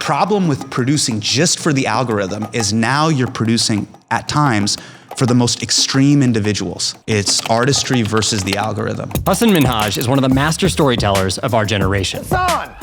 problem with producing just for the algorithm is now you're producing at times for the most extreme individuals. It's artistry versus the algorithm. Hasan Minhaj is one of the master storytellers of our generation. Hasan!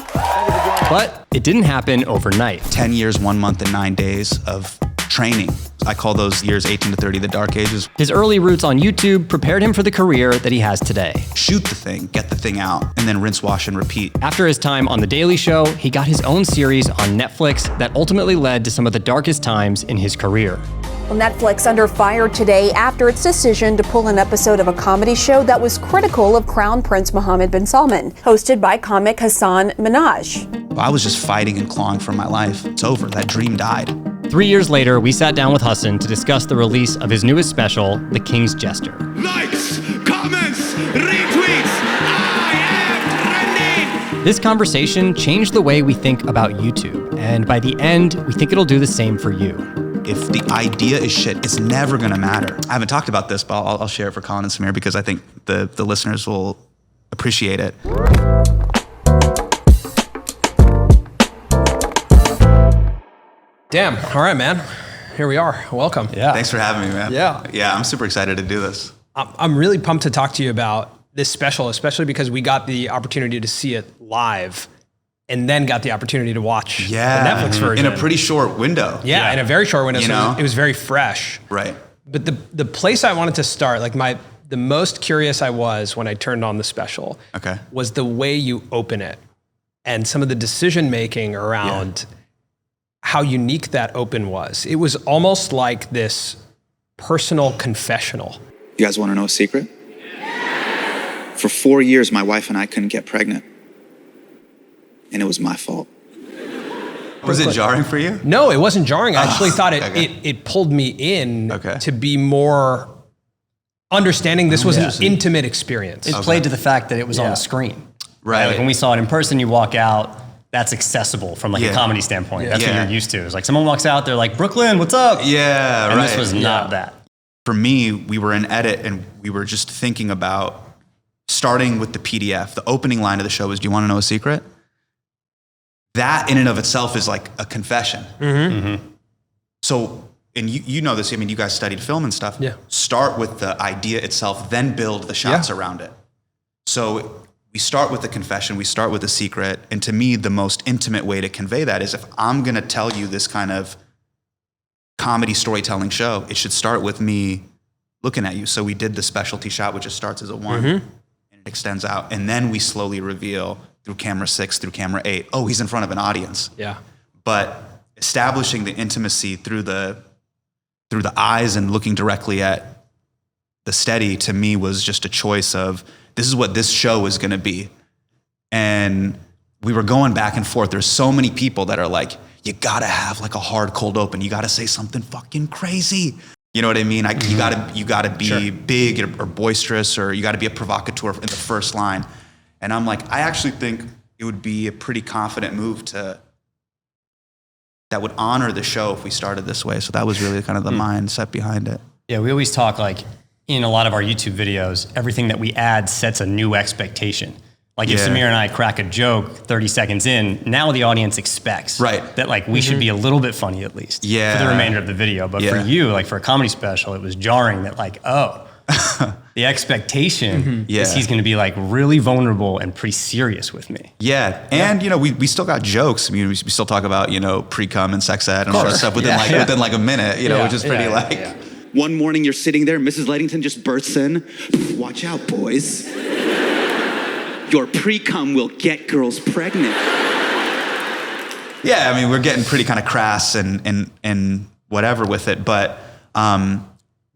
But it didn't happen overnight. 10 years, 1 month, and 9 days of training. I call those years 18 to 30 the dark ages. His early roots on YouTube prepared him for the career that he has today. Shoot the thing, get the thing out, and then rinse, wash, and repeat. After his time on The Daily Show, he got his own series on Netflix that ultimately led to some of the darkest times in his career. Well, Netflix under fire today after its decision to pull an episode of a comedy show that was critical of Crown Prince Mohammed bin Salman, hosted by comic Hasan Minhaj. I was just fighting and clawing for my life. It's over. That dream died. 3 years later, we sat down with Hasan to discuss the release of his newest special, The King's Jester. Likes, comments, retweets, I am trending! This conversation changed the way we think about YouTube, and by the end, we think it'll do the same for you. If the idea is shit, it's never gonna matter. I haven't talked about this, but I'll share it for Colin and Samir because I think the listeners will appreciate it. Damn, all right, man. Here we are, welcome. Yeah. Thanks for having me, man. Yeah, I'm super excited to do this. I'm really pumped to talk to you about this special, especially because we got the opportunity to see it live and then got the opportunity to watch the Netflix version. In a pretty short window. Yeah, in a very short window, so it was very fresh. Right. But the place I wanted to start, like the most curious I was when I turned on the special was the way you open it and some of the decision making around how unique that open was. It was almost like this personal confessional. You guys want to know a secret? For 4 years, my wife and I couldn't get pregnant. And it was my fault. Was it jarring for you? No, it wasn't jarring. I actually thought it pulled me in to be more understanding this was an intimate experience. It played to the fact that it was on the screen. Right. Like when we saw it in person, you walk out, that's accessible from like a comedy standpoint. That's what you're used to. It's like someone walks out, they're like, Brooklyn, what's up? Yeah, and this was not that. For me, we were in edit and we were just thinking about starting with the PDF. The opening line of the show was, do you want to know a secret? That in and of itself is like a confession. So, and you know this, I mean, you guys studied film and stuff. Yeah. Start with the idea itself, then build the shots around it. So we start with the confession, we start with the secret. And to me, the most intimate way to convey that is if I'm gonna tell you this kind of comedy storytelling show, it should start with me looking at you. So we did the specialty shot, which just starts as a one and it extends out. And then we slowly reveal through camera 6, through camera 8, oh, he's in front of an audience. Yeah. But establishing the intimacy through the eyes and looking directly at the steady, to me, was just a choice of, this is what this show is gonna be. And we were going back and forth. There's so many people that are like, you gotta have like a hard cold open. You gotta say something fucking crazy. You know what I mean? You gotta be big or boisterous, or you gotta be a provocateur in the first line. And I'm like, I actually think it would be a pretty confident move that would honor the show if we started this way. So that was really kind of the mindset behind it. Yeah, we always talk like in a lot of our YouTube videos, everything that we add sets a new expectation. Like if Samir and I crack a joke 30 seconds in, now the audience expects that like we should be a little bit funny at least for the remainder of the video. But for you, like for a comedy special, it was jarring that like, oh, the expectation is he's gonna be like really vulnerable and pretty serious with me. Yeah, and you know, we still got jokes. I mean, we still talk about, you know, pre-cum and sex ed and all that stuff within like a minute, you know, which is pretty One morning you're sitting there, Mrs. Ledington just bursts in. Watch out, boys. Your pre-cum will get girls pregnant. Yeah, I mean, we're getting pretty kind of crass and whatever with it, but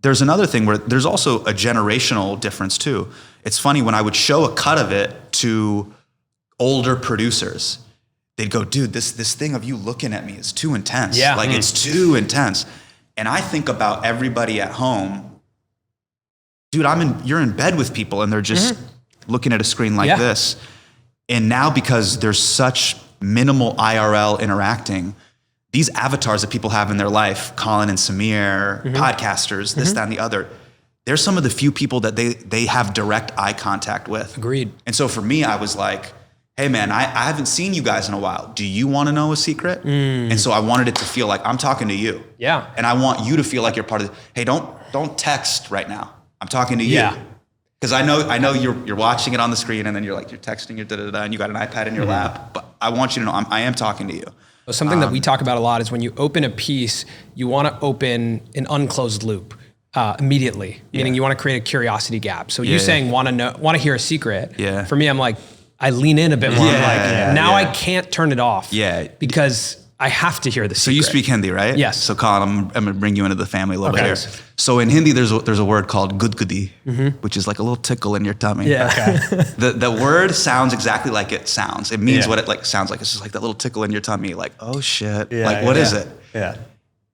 there's another thing where there's also a generational difference too. It's funny, when I would show a cut of it to older producers, they'd go, dude, this thing of you looking at me is too intense. Yeah. Like it's too intense. And I think about everybody at home, dude, you're in bed with people and they're just looking at a screen like this. And now, because there's such minimal IRL interacting, these avatars that people have in their life, Colin and Samir, podcasters, this, that, and the other, they're some of the few people that they have direct eye contact with. Agreed. And so for me, I was like, hey man, I haven't seen you guys in a while. Do you want to know a secret? And so I wanted it to feel like I'm talking to you. Yeah. And I want you to feel like you're part of it. Hey, don't text right now. I'm talking to you. Yeah. Because I know you're watching it on the screen and then you're texting your da-da-da and you got an iPad in your lap. But I want you to know I am talking to you. Something that we talk about a lot is when you open a piece, you want to open an unclosed loop immediately, meaning you want to create a curiosity gap. So you saying want to hear a secret. Yeah. For me, I'm like, I lean in a bit more. I can't turn it off. Yeah. Because I have to hear the secret. So you speak Hindi, right? Yes. So Colin, I'm going to bring you into the family a little bit here. So in Hindi, there's a word called gudgudi, which is like a little tickle in your tummy. Yeah. Okay. The word sounds exactly like it sounds. It means what it sounds like. It's just like that little tickle in your tummy. Like, oh shit. Yeah, what is it? Yeah.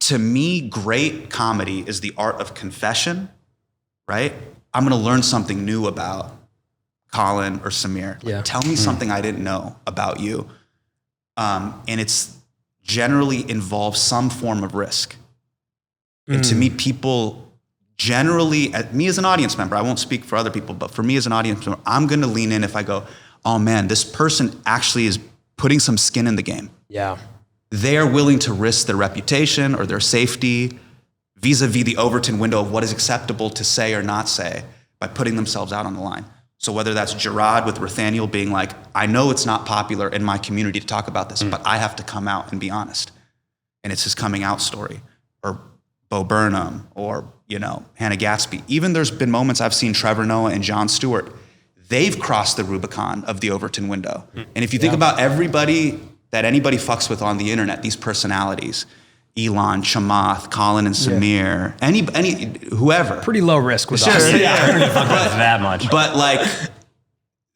To me, great comedy is the art of confession, right? I'm going to learn something new about Colin or Samir. Tell me something I didn't know about you. And it's generally involves some form of risk. And to me, people generally, me as an audience member, I won't speak for other people, but for me as an audience member, I'm going to lean in if I go, oh man, this person actually is putting some skin in the game. Yeah. They are willing to risk their reputation or their safety vis-a-vis the Overton window of what is acceptable to say or not say by putting themselves out on the line. So whether that's Gerard with Nathaniel being like, I know it's not popular in my community to talk about this, but I have to come out and be honest. And it's his coming out story. Or Bo Burnham, or, Hannah Gatsby. Even there's been moments I've seen Trevor Noah and Jon Stewart. They've crossed the Rubicon of the Overton window. And if you think about everybody that anybody fucks with on the internet, these personalities, Elon, Chamath, Colin and Samir, any whoever. Pretty low risk with us. I don't even fuck with that much. But like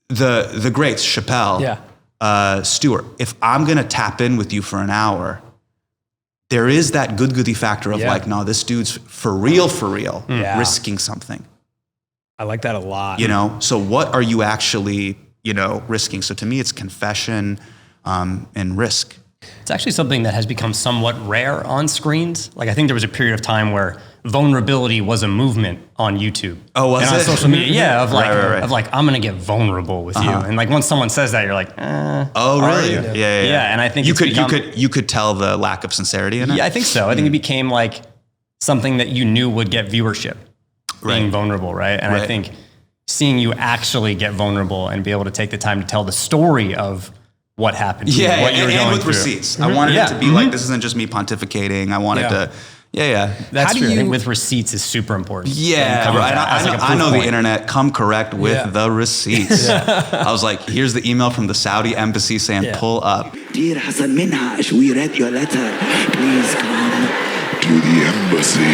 the greats, Chappelle, Stewart, if I'm gonna tap in with you for an hour, there is that good-goody factor of like, no, this dude's for real, risking something. I like that a lot. So what are you actually, risking? So to me, it's confession and risk. It's actually something that has become somewhat rare on screens. Like I think there was a period of time where vulnerability was a movement on YouTube. Oh, was and it? on social media, of like, I'm gonna get vulnerable with you. And like once someone says that, you're like, oh, really? Yeah. And I think you could tell the lack of sincerity in it. Yeah, I think so. I think it became like something that you knew would get viewership, being vulnerable, right? And I think seeing you actually get vulnerable and be able to take the time to tell the story of what happened to you, what you were going with through. Receipts. I wanted it to be like, this isn't just me pontificating. I wanted to, That's true. I think with receipts is super important. Yeah, I know the internet. Come correct with the receipts. I was like, here's the email from the Saudi embassy saying, pull up. Dear Hasan Minhaj, we read your letter. Please come to the embassy.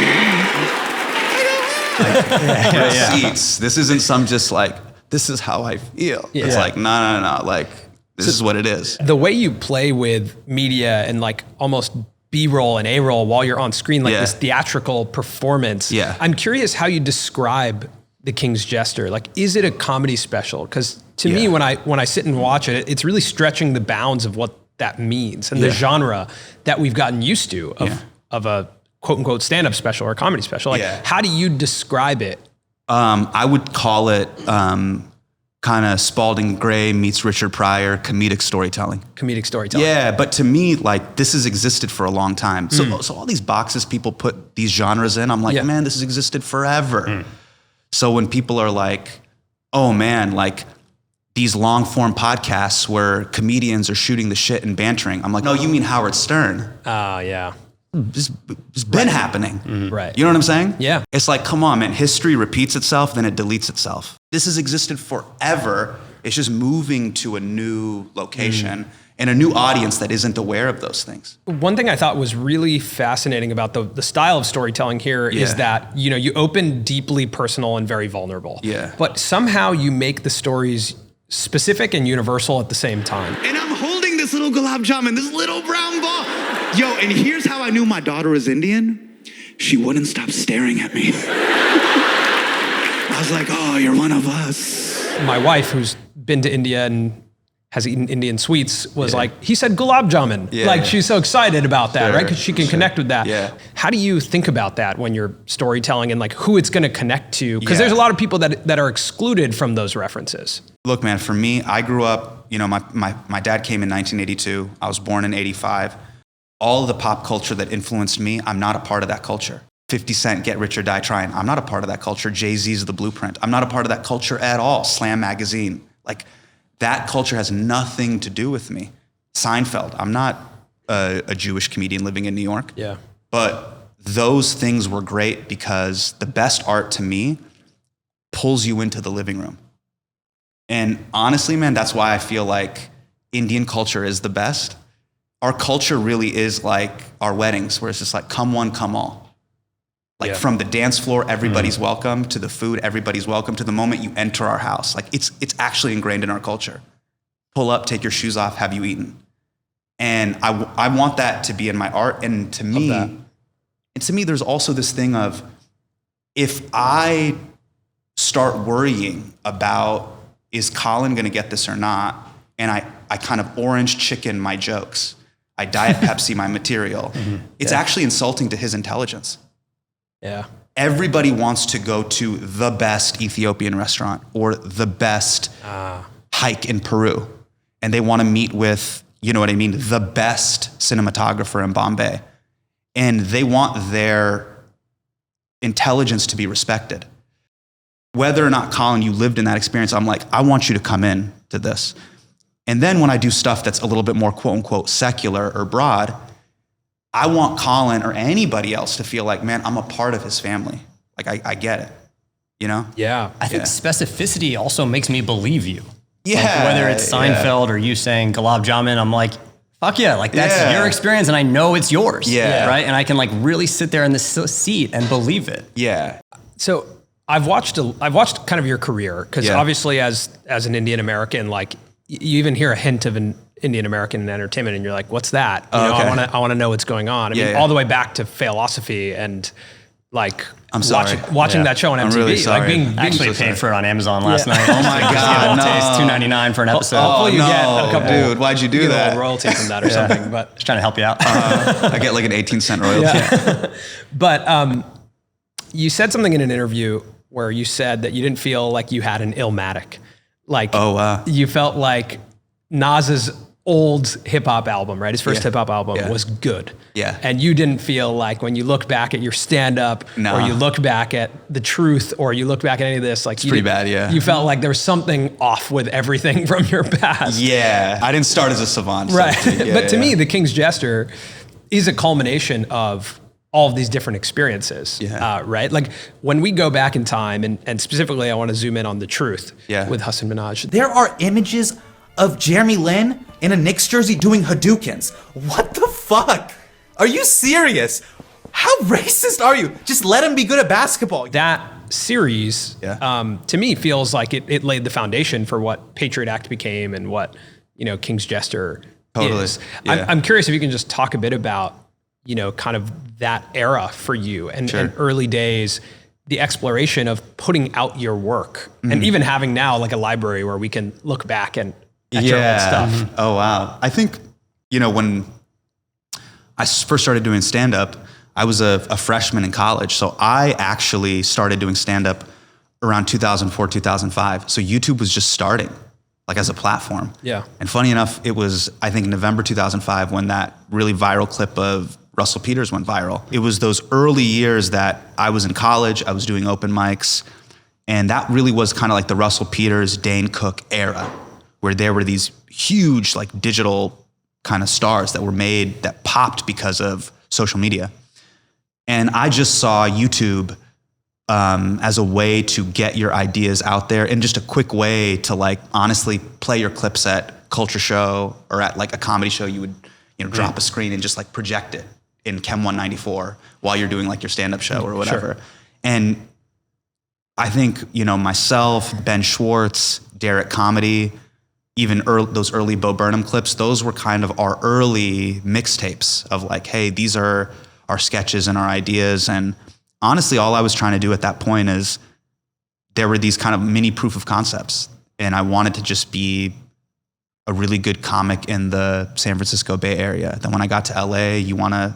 Receipts. This isn't some just like, this is how I feel. It's like, no. Like, this is what it is. The way you play with media and like almost B-roll and A-roll while you're on screen, like this theatrical performance. Yeah. I'm curious how you describe The King's Jester. Like, is it a comedy special? Because to me, when I sit and watch it, it's really stretching the bounds of what that means and the genre that we've gotten used to of a quote unquote stand-up special or a comedy special. Like, how do you describe it? I would call it kind of Spalding Gray meets Richard Pryor comedic storytelling. Yeah, but to me, like, this has existed for a long time. So all these boxes people put these genres in, I'm like, man, this has existed forever. So when people are like, oh man, like these long form podcasts where comedians are shooting the shit and bantering, I'm like, no, you mean Howard Stern. Oh, yeah. It's been happening. Right. You know what I'm saying? Yeah. It's like, come on, man, history repeats itself, then it deletes itself. This has existed forever. It's just moving to a new location and a new audience that isn't aware of those things. One thing I thought was really fascinating about the style of storytelling here is that, you open deeply personal and very vulnerable. Yeah. But somehow you make the stories specific and universal at the same time. And I'm holding this little gulab jamun, this little brown ball. Yo, and here's how I knew my daughter was Indian. She wouldn't stop staring at me. I was like, oh, you're one of us. My wife, who's been to India and has eaten Indian sweets, was like, he said gulab jamun. Like, she's so excited about that, right? Because she can connect with that. Yeah. How do you think about that when you're storytelling and like who it's going to connect to? Because there's a lot of people that are excluded from those references. Look, man, for me, I grew up, you know, my dad came in 1982. I was born in 85. All of the pop culture that influenced me, I'm not a part of that culture. 50 Cent, Get Rich or Die Trying. I'm not a part of that culture. Jay-Z's The Blueprint. I'm not a part of that culture at all. Slam Magazine. Like, that culture has nothing to do with me. Seinfeld. I'm not a Jewish comedian living in New York. Yeah. But those things were great because the best art to me pulls you into the living room. And honestly, man, that's why I feel like Indian culture is the best. Our culture really is like our weddings, where it's just like, come one, come all. Like from the dance floor, everybody's welcome, to the food, everybody's welcome, to the moment you enter our house. Like it's actually ingrained in our culture. Pull up, take your shoes off, have you eaten? And I want that to be in my art. And to me, there's also this thing of, if I start worrying about, is Colin gonna get this or not? And I kind of orange chicken my jokes. I Diet Pepsi my material. It's actually insulting to his intelligence. Yeah. Everybody wants to go to the best Ethiopian restaurant or the best hike in Peru. And they want to meet with, you know what I mean, the best cinematographer in Bombay. And they want their intelligence to be respected. Whether or not, Colin, you lived in that experience, I'm like, I want you to come in to this. And then when I do stuff that's a little bit more quote unquote secular or broad, I want Colin or anybody else to feel like, man, I'm a part of his family. Like I get it, you know? Yeah. I think specificity also makes me believe you. Yeah. Like whether it's Seinfeld or you saying Gulab Jamun, I'm like, fuck yeah, like that's your experience and I know it's yours. Yeah. Right? And I can like really sit there in the seat and believe it. Yeah. So I've watched kind of your career, because obviously as an Indian American, like you even hear a hint of an Indian American in entertainment and you're like, what's that? You know, I want to know what's going on. I mean, all the way back to Failosophy and like watching that show on MTV. I'm really sorry. Like being actually paid for it on Amazon last night. Oh my God, no. $2.99 for an episode. Hopefully you get a couple, dude, why'd you do that? A royalty from that or something, but just trying to help you out. I get like an 18-cent royalty. But you said something in an interview where you said that you didn't feel like you had an Illmatic. Like, you felt like Nas's old hip hop album, right? His first hip hop album was good. Yeah. And you didn't feel like when you look back at your stand up or you look back at The Truth or you look back at any of this, like it's pretty bad, you felt like there was something off with everything from your past. Yeah. I didn't start as a savant. Right. But to me, The King's Jester is a culmination of all of these different experiences, right? Like when we go back in time, and specifically I want to zoom in on The Truth with Hasan Minhaj. There are images of Jeremy Lin in a Knicks jersey doing Hadoukens. What the fuck? Are you serious? How racist are you? Just let him be good at basketball. That series, to me, feels like it laid the foundation for what Patriot Act became and what, you know, King's Jester is. Yeah. I'm curious if you can just talk a bit about, you know, kind of that era for you and early days, the exploration of putting out your work and even having now like a library where we can look back and at your old stuff. Oh, wow. I think, you know, when I first started doing stand-up, I was a freshman in college. So I actually started doing stand-up around 2004, 2005. So YouTube was just starting, like as a platform. Yeah. And funny enough, it was, I think, November 2005 when that really viral clip of Russell Peters went viral. It was those early years that I was in college, I was doing open mics, and that really was kind of like the Russell Peters, Dane Cook era, where there were these huge like digital kind of stars that were made, that popped because of social media. And I just saw YouTube as a way to get your ideas out there and just a quick way to like honestly play your clips at Culture Show or at like a comedy show. You would, you know, drop a screen and just like project it in Chem 194 while you're doing like your stand-up show or whatever. And I think, you know, myself, Ben Schwartz, Derek Comedy, even those early Bo Burnham clips, those were kind of our early mixtapes of like, hey, these are our sketches and our ideas. And honestly, all I was trying to do at that point is there were these kind of mini proof of concepts. And I wanted to just be a really good comic in the San Francisco Bay Area. Then when I got to LA, you want to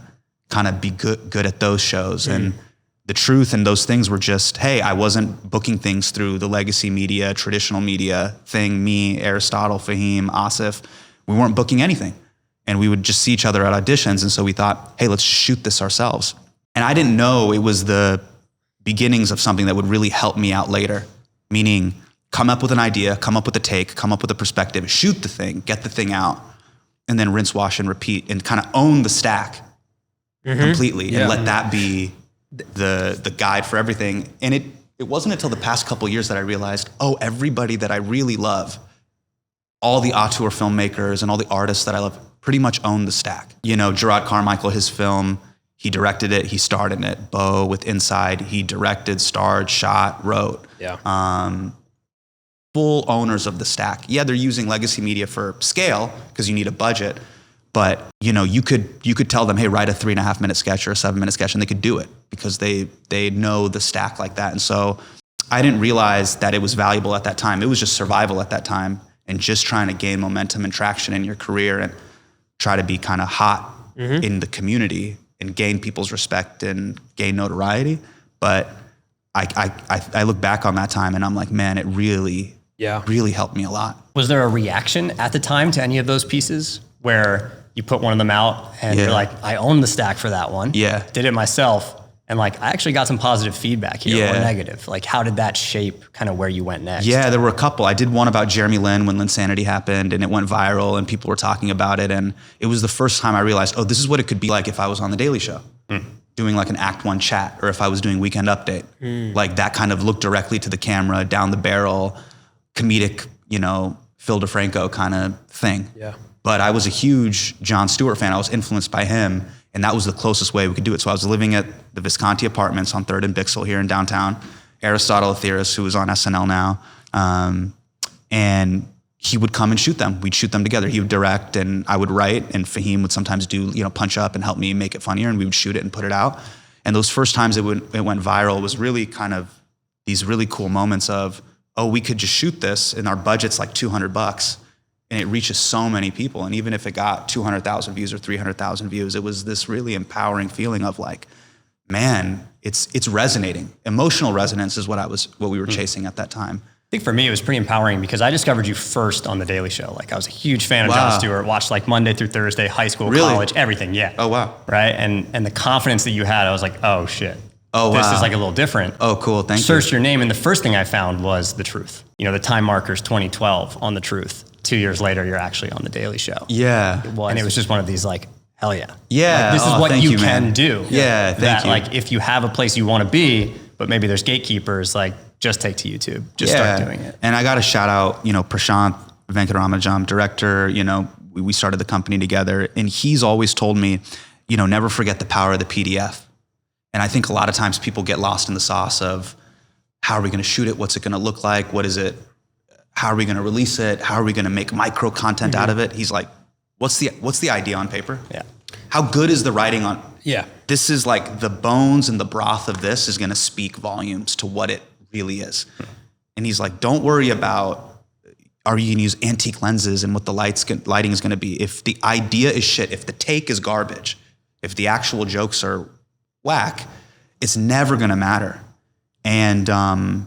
kind of be good at those shows. And the truth and those things were just, hey, I wasn't booking things through the legacy media, traditional media thing, me, Aristotle, Fahim, Asif. We weren't booking anything. And we would just see each other at auditions. And so we thought, hey, let's shoot this ourselves. And I didn't know it was the beginnings of something that would really help me out later. Meaning, come up with an idea, come up with a take, come up with a perspective, shoot the thing, get the thing out, and then rinse, wash, and repeat, and kind of own the stack completely, and let that be the guide for everything. And it wasn't until the past couple of years that I realized, oh, everybody that I really love, all the auteur filmmakers and all the artists that I love, pretty much own the stack. You know, Gerard Carmichael, his film, he directed it, he starred in it. Bo with Inside, he directed, starred, shot, wrote. Yeah. Full owners of the stack. Yeah, they're using legacy media for scale because you need a budget, but you know, you could tell them, hey, write a 3.5 minute sketch or a 7 minute sketch, and they could do it because they know the stack like that. And so I didn't realize that it was valuable at that time. It was just survival at that time, and just trying to gain momentum and traction in your career and try to be kind of hot in the community and gain people's respect and gain notoriety. But I look back on that time and I'm like, man, it really helped me a lot. Was there a reaction at the time to any of those pieces where you put one of them out and you're like, I own the stack for that one. Yeah. Did it myself. And like, I actually got some positive feedback here, or negative. Like, how did that shape kind of where you went next? Yeah, there were a couple. I did one about Jeremy Lin when Linsanity happened, and it went viral and people were talking about it. And it was the first time I realized, oh, this is what it could be like if I was on The Daily Show, doing like an Act 1 chat, or if I was doing Weekend Update. Like that kind of look directly to the camera, down the barrel, comedic, you know, Phil DeFranco kind of thing. Yeah. But I was a huge Jon Stewart fan. I was influenced by him. And that was the closest way we could do it. So I was living at the Visconti Apartments on 3rd and Bixel here in downtown. Aristotle Atheris, who was on SNL now, and he would come and shoot them. We'd shoot them together. He would direct and I would write, and Fahim would sometimes do, you know, punch up and help me make it funnier, and we would shoot it and put it out. And those first times it went viral was really kind of these really cool moments of, oh, we could just shoot this and our budget's like $200. And it reaches so many people. And even if it got 200,000 views or 300,000 views, it was this really empowering feeling of like, man, it's resonating. Emotional resonance is what we were chasing at that time. I think for me, it was pretty empowering because I discovered you first on The Daily Show. Like, I was a huge fan of Jon Stewart, watched like Monday through Thursday, high school, college, everything. Yeah. Oh, wow. Right. And the confidence that you had, I was like, oh shit. Oh, wow. This is like a little different. Oh, cool. Thank you. Searched your name, and the first thing I found was The Truth. You know, the time marker's 2012 on The Truth. 2 years later, you're actually on The Daily Show. Yeah. And it was just one of these like, hell yeah. Yeah. Like, this is what you can do. Yeah, thank you. Like, if you have a place you want to be, but maybe there's gatekeepers, like, just take to YouTube. Just start doing it. And I got to shout out, you know, Prashant Venkatramanajam, director, you know, we started the company together, and he's always told me, you know, never forget the power of the PDF. And I think a lot of times people get lost in the sauce of how are we going to shoot it? What's it going to look like? What is it? How are we going to release it? How are we going to make micro content out of it? He's like, what's the idea on paper? Yeah. How good is the writing on? Yeah. This is like the bones and the broth of this is going to speak volumes to what it really is. And he's like, don't worry about, are you going to use antique lenses and what the lighting is going to be? If the idea is shit, if the take is garbage, if the actual jokes are whack, it's never going to matter. And,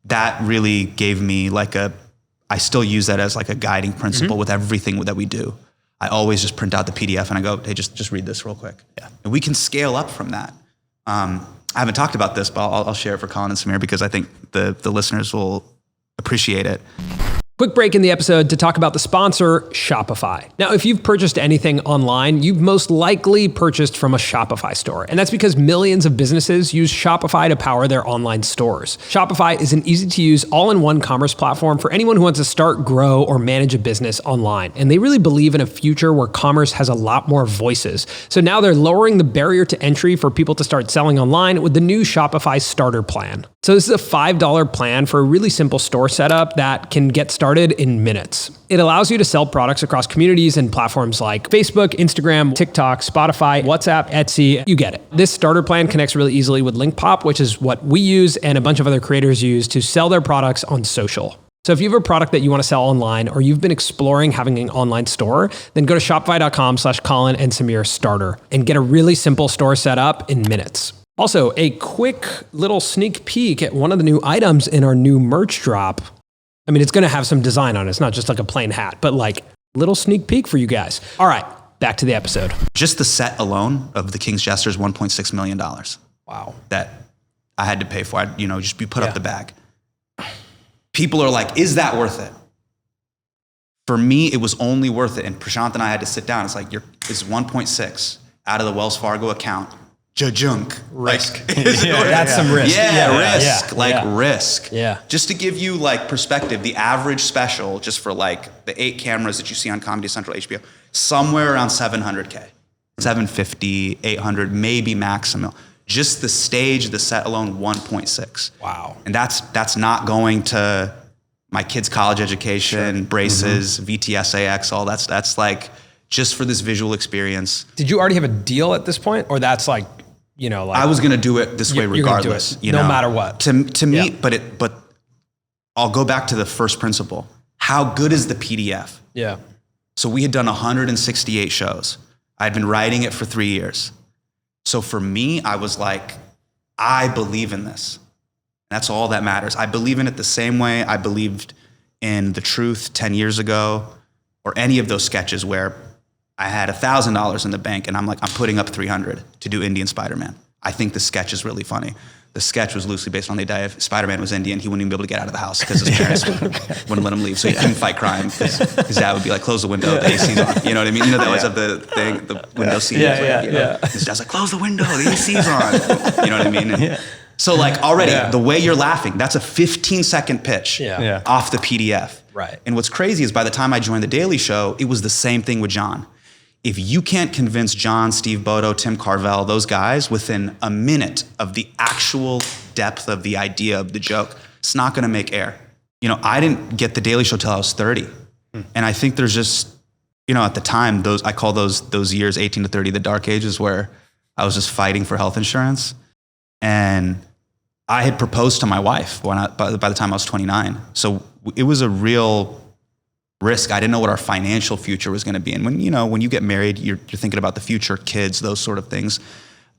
that really gave me like I still use that as like a guiding principle with everything that we do. I always just print out the PDF and I go, hey, just read this real quick. Yeah. And we can scale up from that. I haven't talked about this, but I'll share it for Colin and Samir because I think the listeners will appreciate it. Quick break in the episode to talk about the sponsor, Shopify. Now, if you've purchased anything online, you've most likely purchased from a Shopify store. And that's because millions of businesses use Shopify to power their online stores. Shopify is an easy-to-use, all-in-one commerce platform for anyone who wants to start, grow, or manage a business online. And they really believe in a future where commerce has a lot more voices. So now they're lowering the barrier to entry for people to start selling online with the new Shopify Starter Plan. So this is a $5 plan for a really simple store setup that can get started in minutes. It allows you to sell products across communities and platforms like Facebook, Instagram, TikTok, Spotify, WhatsApp, Etsy. You get it. This starter plan connects really easily with LinkPop, which is what we use and a bunch of other creators use to sell their products on social. So if you have a product that you want to sell online, or you've been exploring having an online store, then go to shopify.com/Colin and Samir starter and get a really simple store set up in minutes. Also, a quick little sneak peek at one of the new items in our new merch drop. I mean, it's going to have some design on it. It's not just like a plain hat, but like little sneak peek for you guys. All right, back to the episode. Just the set alone of the King's Jester is $1.6 million. Wow. That I had to pay for. Just be put up the bag. People are like, is that worth it? For me, it was only worth it. And Prashant and I had to sit down. It's like, it's 1.6 out of the Wells Fargo account. Junk. Risk. That's some risk. Risk. Yeah. Just to give you like perspective, the average special, just for like the 8 cameras that you see on Comedy Central HBO, somewhere around 700K. 750, 800, maybe maximum. Just the stage, the set alone, 1.6. Wow. And that's not going to my kids' college education, braces, VTSAX, all that's like just for this visual experience. Did you already have a deal at this point? Or that's like, like I was going to do it this way regardless. No matter what. To me, but I'll go back to the first principle. How good is the PDF? Yeah. So we had done 168 shows. I'd been writing it for 3 years. So for me, I was like, I believe in this. That's all that matters. I believe in it the same way I believed in The Truth 10 years ago, or any of those sketches where I had $1,000 in the bank and I'm like, I'm putting up 300 to do Indian Spider-Man. I think the sketch is really funny. The sketch was loosely based on the idea if Spider-Man was Indian, he wouldn't even be able to get out of the house because his parents wouldn't let him leave. So he couldn't fight crime because his dad would be like, close the window, the AC's on. You know what I mean? They always have the thing, the window seat. His dad's like, close the window, the AC's on. You know what I mean? And so like already, the way you're laughing, that's a 15-second pitch off the PDF. Right. And what's crazy is by the time I joined The Daily Show, it was the same thing with John. If you can't convince John, Steve Bodo, Tim Carvel, those guys within a minute of the actual depth of the idea of the joke, it's not gonna make air. I didn't get The Daily Show till I was 30. And I think there's just, at the time, I call those years 18 to 30 the dark ages where I was just fighting for health insurance. And I had proposed to my wife by the time I was 29. So it was a real risk. I didn't know what our financial future was going to be. And when you get married, you're thinking about the future, kids, those sort of things.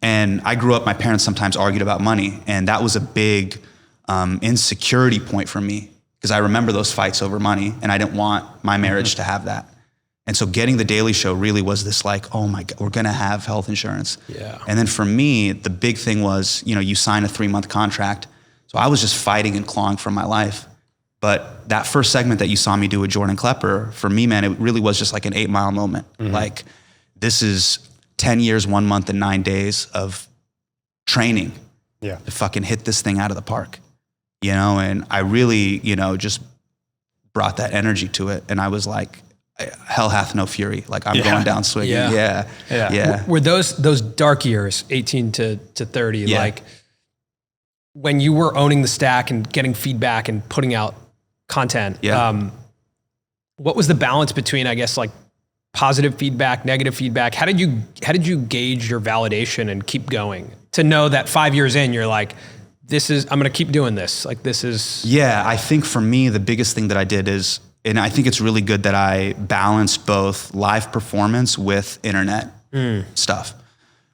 And I grew up, my parents sometimes argued about money. And that was a big insecurity point for me because I remember those fights over money and I didn't want my marriage to have that. And so getting The Daily Show really was this like, oh my God, we're going to have health insurance. Yeah. And then for me, the big thing was, you sign a 3-month contract. So I was just fighting and clawing for my life. But that first segment that you saw me do with Jordan Klepper, for me, man, it really was just like an 8-mile moment. Like, this is 10 years, 1 month, and 9 days of training to fucking hit this thing out of the park. And I really, just brought that energy to it. And I was like, hell hath no fury. Like, I'm going down swinging. Yeah. Were those dark years, 18 to 30, like when you were owning the stack and getting feedback and putting out content, what was the balance between, I guess, like positive feedback, negative feedback? How did you gauge your validation and keep going to know that 5 years in, you're like, I'm going to keep doing this. Like, this is. Yeah. I think for me, the biggest thing that I did is, and I think it's really good that I balanced both live performance with internet stuff.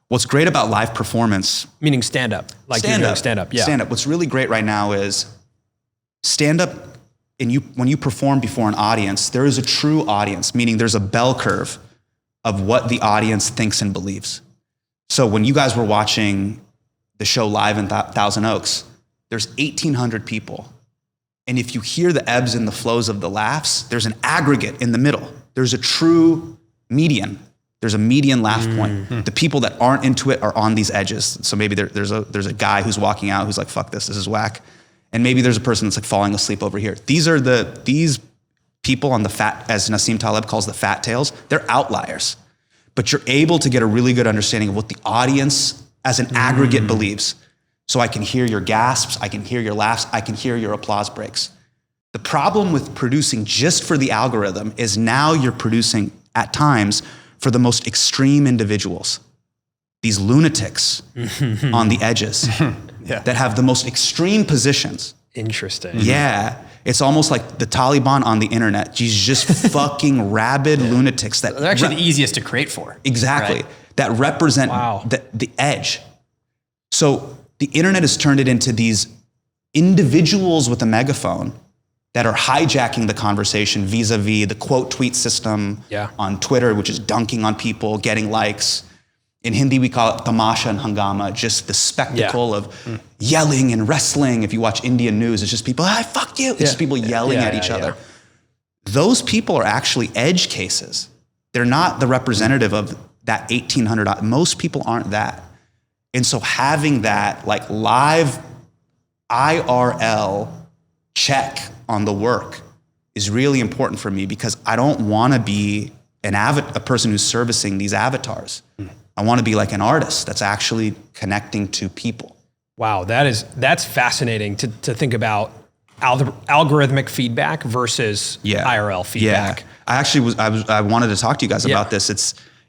What's great about live performance. Meaning stand-up. Like you're doing stand-up. Yeah. Stand-up. What's really great right now is stand-up, and when you perform before an audience, there is a true audience, meaning there's a bell curve of what the audience thinks and believes. So when you guys were watching the show live in Thousand Oaks, there's 1,800 people. And if you hear the ebbs and the flows of the laughs, there's an aggregate in the middle. There's a true median. There's a median laugh point. The people that aren't into it are on these edges. So maybe there's a guy who's walking out who's like, fuck this is whack. And maybe there's a person that's like falling asleep over here. These people on the fat, as Nassim Taleb calls the fat tails, they're outliers. But you're able to get a really good understanding of what the audience as an aggregate believes. So I can hear your gasps, I can hear your laughs, I can hear your applause breaks. The problem with producing just for the algorithm is now you're producing at times for the most extreme individuals. These lunatics on the edges that have the most extreme positions. Interesting. Yeah. It's almost like the Taliban on the internet. These just fucking rabid lunatics that they're actually the easiest to create for. Exactly. Right? That represent the edge. So the internet has turned it into these individuals with a megaphone that are hijacking the conversation vis-a-vis the quote tweet system on Twitter, which is dunking on people, getting likes. In Hindi, we call it tamasha and hangama, just the spectacle of yelling and wrestling. If you watch Indian news, it's just people, "I fuck you." It's just people yelling at each other. Those people are actually edge cases. They're not the representative of that 1,800. Most people aren't that. And so having that like live IRL check on the work is really important for me, because I don't want to be a person who's servicing these avatars. I want to be like an artist that's actually connecting to people. Wow, that's fascinating to think about algorithmic feedback versus IRL feedback. Yeah. I wanted to talk to you guys about this.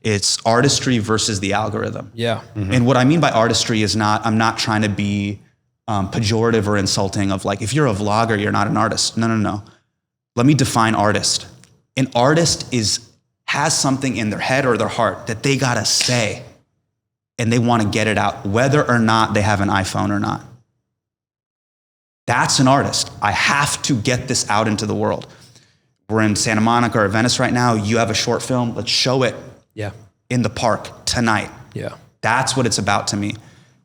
It's artistry versus the algorithm. Yeah. And what I mean by artistry is I'm not trying to be pejorative or insulting of like, if you're a vlogger, you're not an artist. No. Let me define artist. An artist has something in their head or their heart that they gotta say, and they wanna get it out, whether or not they have an iPhone or not. That's an artist. I have to get this out into the world. We're in Santa Monica or Venice right now. You have a short film, let's show it in the park tonight. Yeah. That's what it's about to me.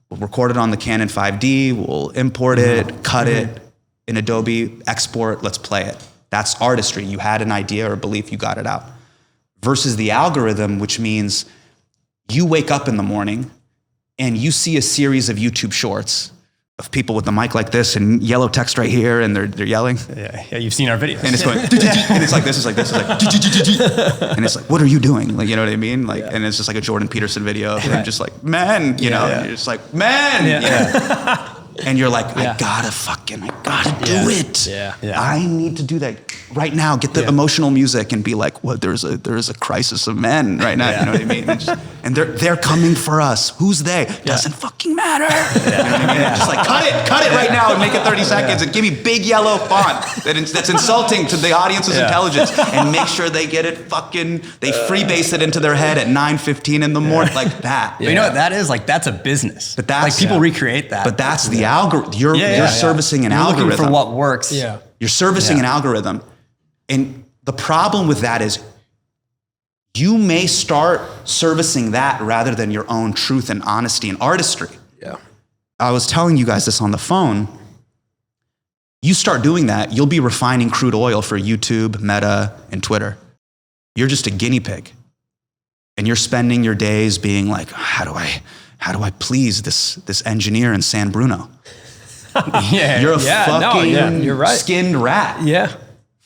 We'll record it on the Canon 5D, we'll import it, cut it in Adobe, export, let's play it. That's artistry. You had an idea or belief, you got it out. Versus the algorithm, which means you wake up in the morning and you see a series of YouTube shorts of people with the mic like this and yellow text right here, and they're yelling. Yeah, you've seen our videos. And it's going, and it's like this, it's like this, it's like, and it's like, what are you doing? Like, you know what I mean? Like, and it's just like a Jordan Peterson video of him just like, man, you know, and you're just like, man, you know? And you're like, I gotta do it. Yeah. I need to do that right now. Get the emotional music and be like, well, there is a crisis of men right now. You know what I mean? And they're coming for us. Who's they? Doesn't fucking matter. You know what I mean? Just like cut it right now and make it 30 seconds and give me big yellow font that's insulting to the audience's intelligence, and make sure they get it they freebase it into their head at 9:15 in the morning, like that. But you know what that is? Like, that's a business. But that's like, people recreate that. But that's the algorithm. You're servicing an algorithm. You're looking for what works. Yeah. You're servicing an algorithm. And the problem with that is you may start servicing that rather than your own truth and honesty and artistry. Yeah. I was telling you guys this on the phone. You start doing that, you'll be refining crude oil for YouTube, Meta, and Twitter. You're just a guinea pig. And you're spending your days being like, how do I please this engineer in San Bruno? You're a fucking you're right. skinned rat. Yeah.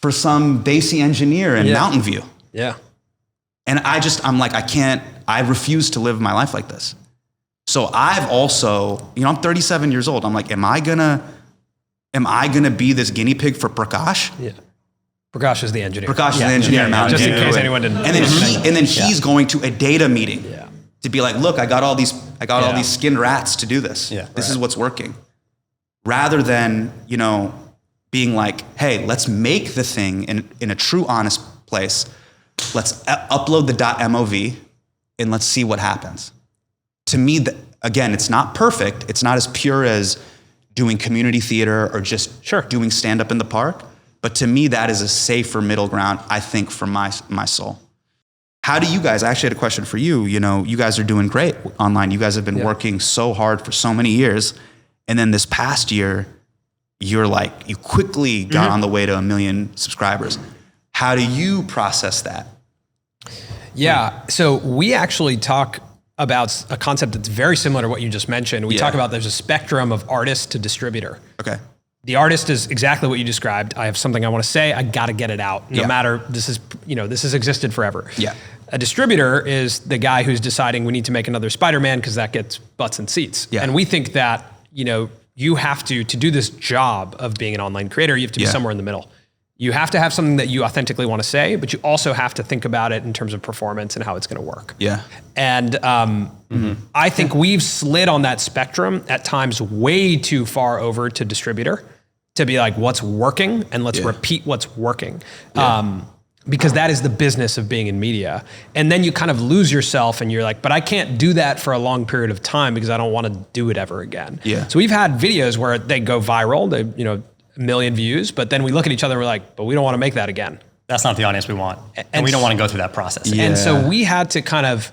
For some Desi engineer in Mountain View. Yeah. And I'm like, I refuse to live my life like this. So I've also, I'm 37 years old. I'm like, am I gonna be this guinea pig for Prakash? Yeah. Prakash is the engineer. Prakash is the engineer in Mountain View. Just in case anyone didn't. And then he's going to a data meeting to be like, look, I got all these skinned rats to do this. Yeah, this is what's working. Rather than, being like, hey, let's make the thing in a true, honest place. Let's upload the .mov and let's see what happens. To me, again, it's not perfect. It's not as pure as doing community theater or just doing stand-up in the park. But to me, that is a safer middle ground, I think, for my soul. How do you guys, I actually had a question for you. You guys are doing great online. You guys have been working so hard for so many years. And then this past year, you quickly got on the way to 1 million subscribers. How do you process that? Yeah, so we actually talk about a concept that's very similar to what you just mentioned. We talk about there's a spectrum of artist to distributor. Okay. The artist is exactly what you described. I have something I want to say. I got to get it out. No matter, this has existed forever. Yeah. A distributor is the guy who's deciding we need to make another Spider-Man because that gets butts and seats. Yeah. And we think that, you have to do this job of being an online creator, you have to be somewhere in the middle. You have to have something that you authentically want to say, but you also have to think about it in terms of performance and how it's going to work. Yeah. And I think we've slid on that spectrum at times way too far over to distributor to be like, what's working and let's repeat what's working. because that is the business of being in media. And then you kind of lose yourself and you're like, but I can't do that for a long period of time because I don't want to do it ever again. Yeah. So we've had videos where they go viral, they, you know, 1 million views, but then we look at each other and we're like, but we don't want to make that again. That's not the audience we want. And we don't want to go through that process. Yeah. And so we had to kind of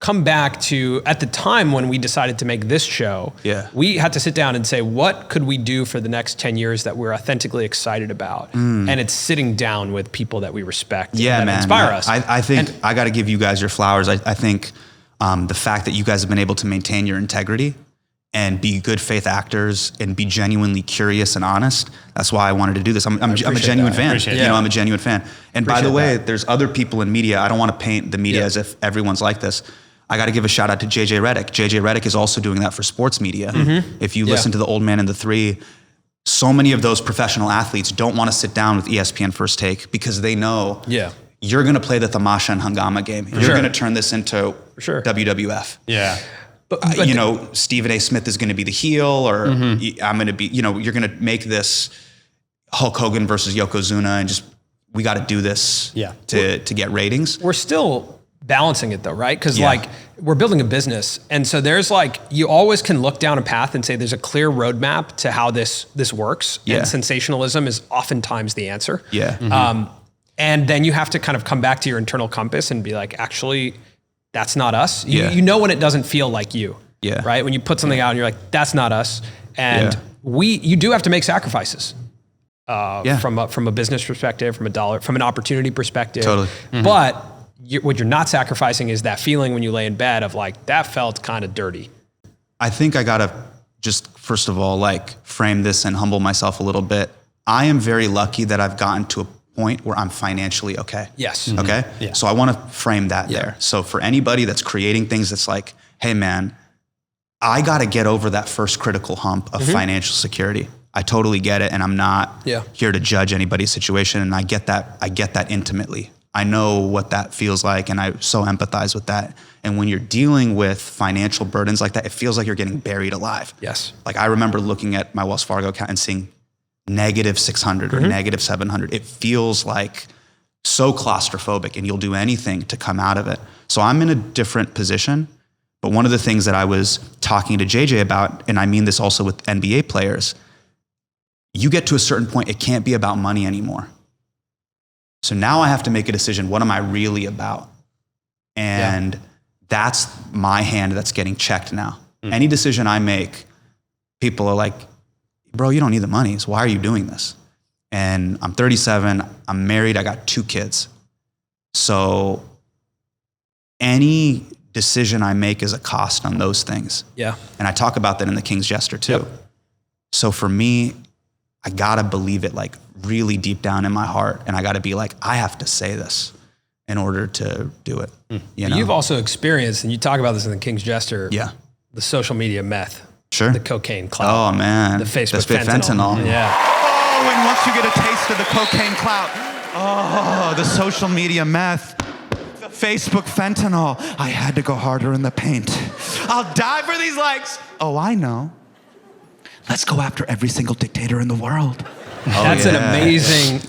come back to, at the time when we decided to make this show, we had to sit down and say, what could we do for the next 10 years that we're authentically excited about? And it's sitting down with people that we respect and that inspire us. I think I got to give you guys your flowers. I think the fact that you guys have been able to maintain your integrity and be good faith actors and be genuinely curious and honest. That's why I wanted to do this. I'm a genuine fan. You know, I'm a genuine fan. And by the way, there's other people in media. I don't want to paint the media as if everyone's like this. I got to give a shout out to JJ Redick. JJ Redick is also doing that for sports media. If you listen to The Old Man and the Three, so many of those professional athletes don't want to sit down with ESPN First Take because they know you're going to play the Tamasha and Hangama game. You're going to turn this into WWF. Yeah. But you know, Stephen A. Smith is going to be the heel, or I'm going to be, you know, you're going to make this Hulk Hogan versus Yokozuna, and just, we got to do this to get ratings. We're still balancing it though, right? Because like we're building a business. And so there's like, you always can look down a path and say there's a clear roadmap to how this works. And sensationalism is oftentimes the answer. And then you have to kind of come back to your internal compass and be like, actually, that's not us. You know when it doesn't feel like you, right? When you put something out and you're like, that's not us. And you do have to make sacrifices from a business perspective, from an opportunity perspective. Totally. But what you're not sacrificing is that feeling when you lay in bed of like, that felt kind of dirty. I think I got to just, first of all, like frame this and humble myself a little bit. I am very lucky that I've gotten to a point where I'm financially okay. Yes. Okay. So I want to frame that there. So for anybody that's creating things that's like, hey man, I got to get over that first critical hump of financial security. I totally get it. And I'm not here to judge anybody's situation. And I get that intimately. I know what that feels like, and I so empathize with that. And when you're dealing with financial burdens like that, it feels like you're getting buried alive. Yes. Like I remember looking at my Wells Fargo account and seeing negative 600 or negative 700. It feels like so claustrophobic, and you'll do anything to come out of it. So I'm in a different position. But one of the things that I was talking to JJ about, and I mean this also with NBA players, you get to a certain point, it can't be about money anymore. So now I have to make a decision. What am I really about? And that's my hand that's getting checked now. Any decision I make, people are like, bro, you don't need the money. So why are you doing this? And I'm 37, I'm married, I got 2 kids. So any decision I make is a cost on those things. Yeah. And I talk about that in the King's Jester too. So for me, I gotta believe it like really deep down in my heart. And I gotta be like, I have to say this in order to do it. You know? You've also experienced, and you talk about this in the King's Jester, the social media meth. Sure. The cocaine clout. Oh man. The Facebook fentanyl. Yeah. Oh, and once you get a taste of the cocaine clout, oh, the social media meth, the Facebook fentanyl. I had to go harder in the paint. I'll die for these likes. Oh, I know. Let's go after every single dictator in the world. That's an amazing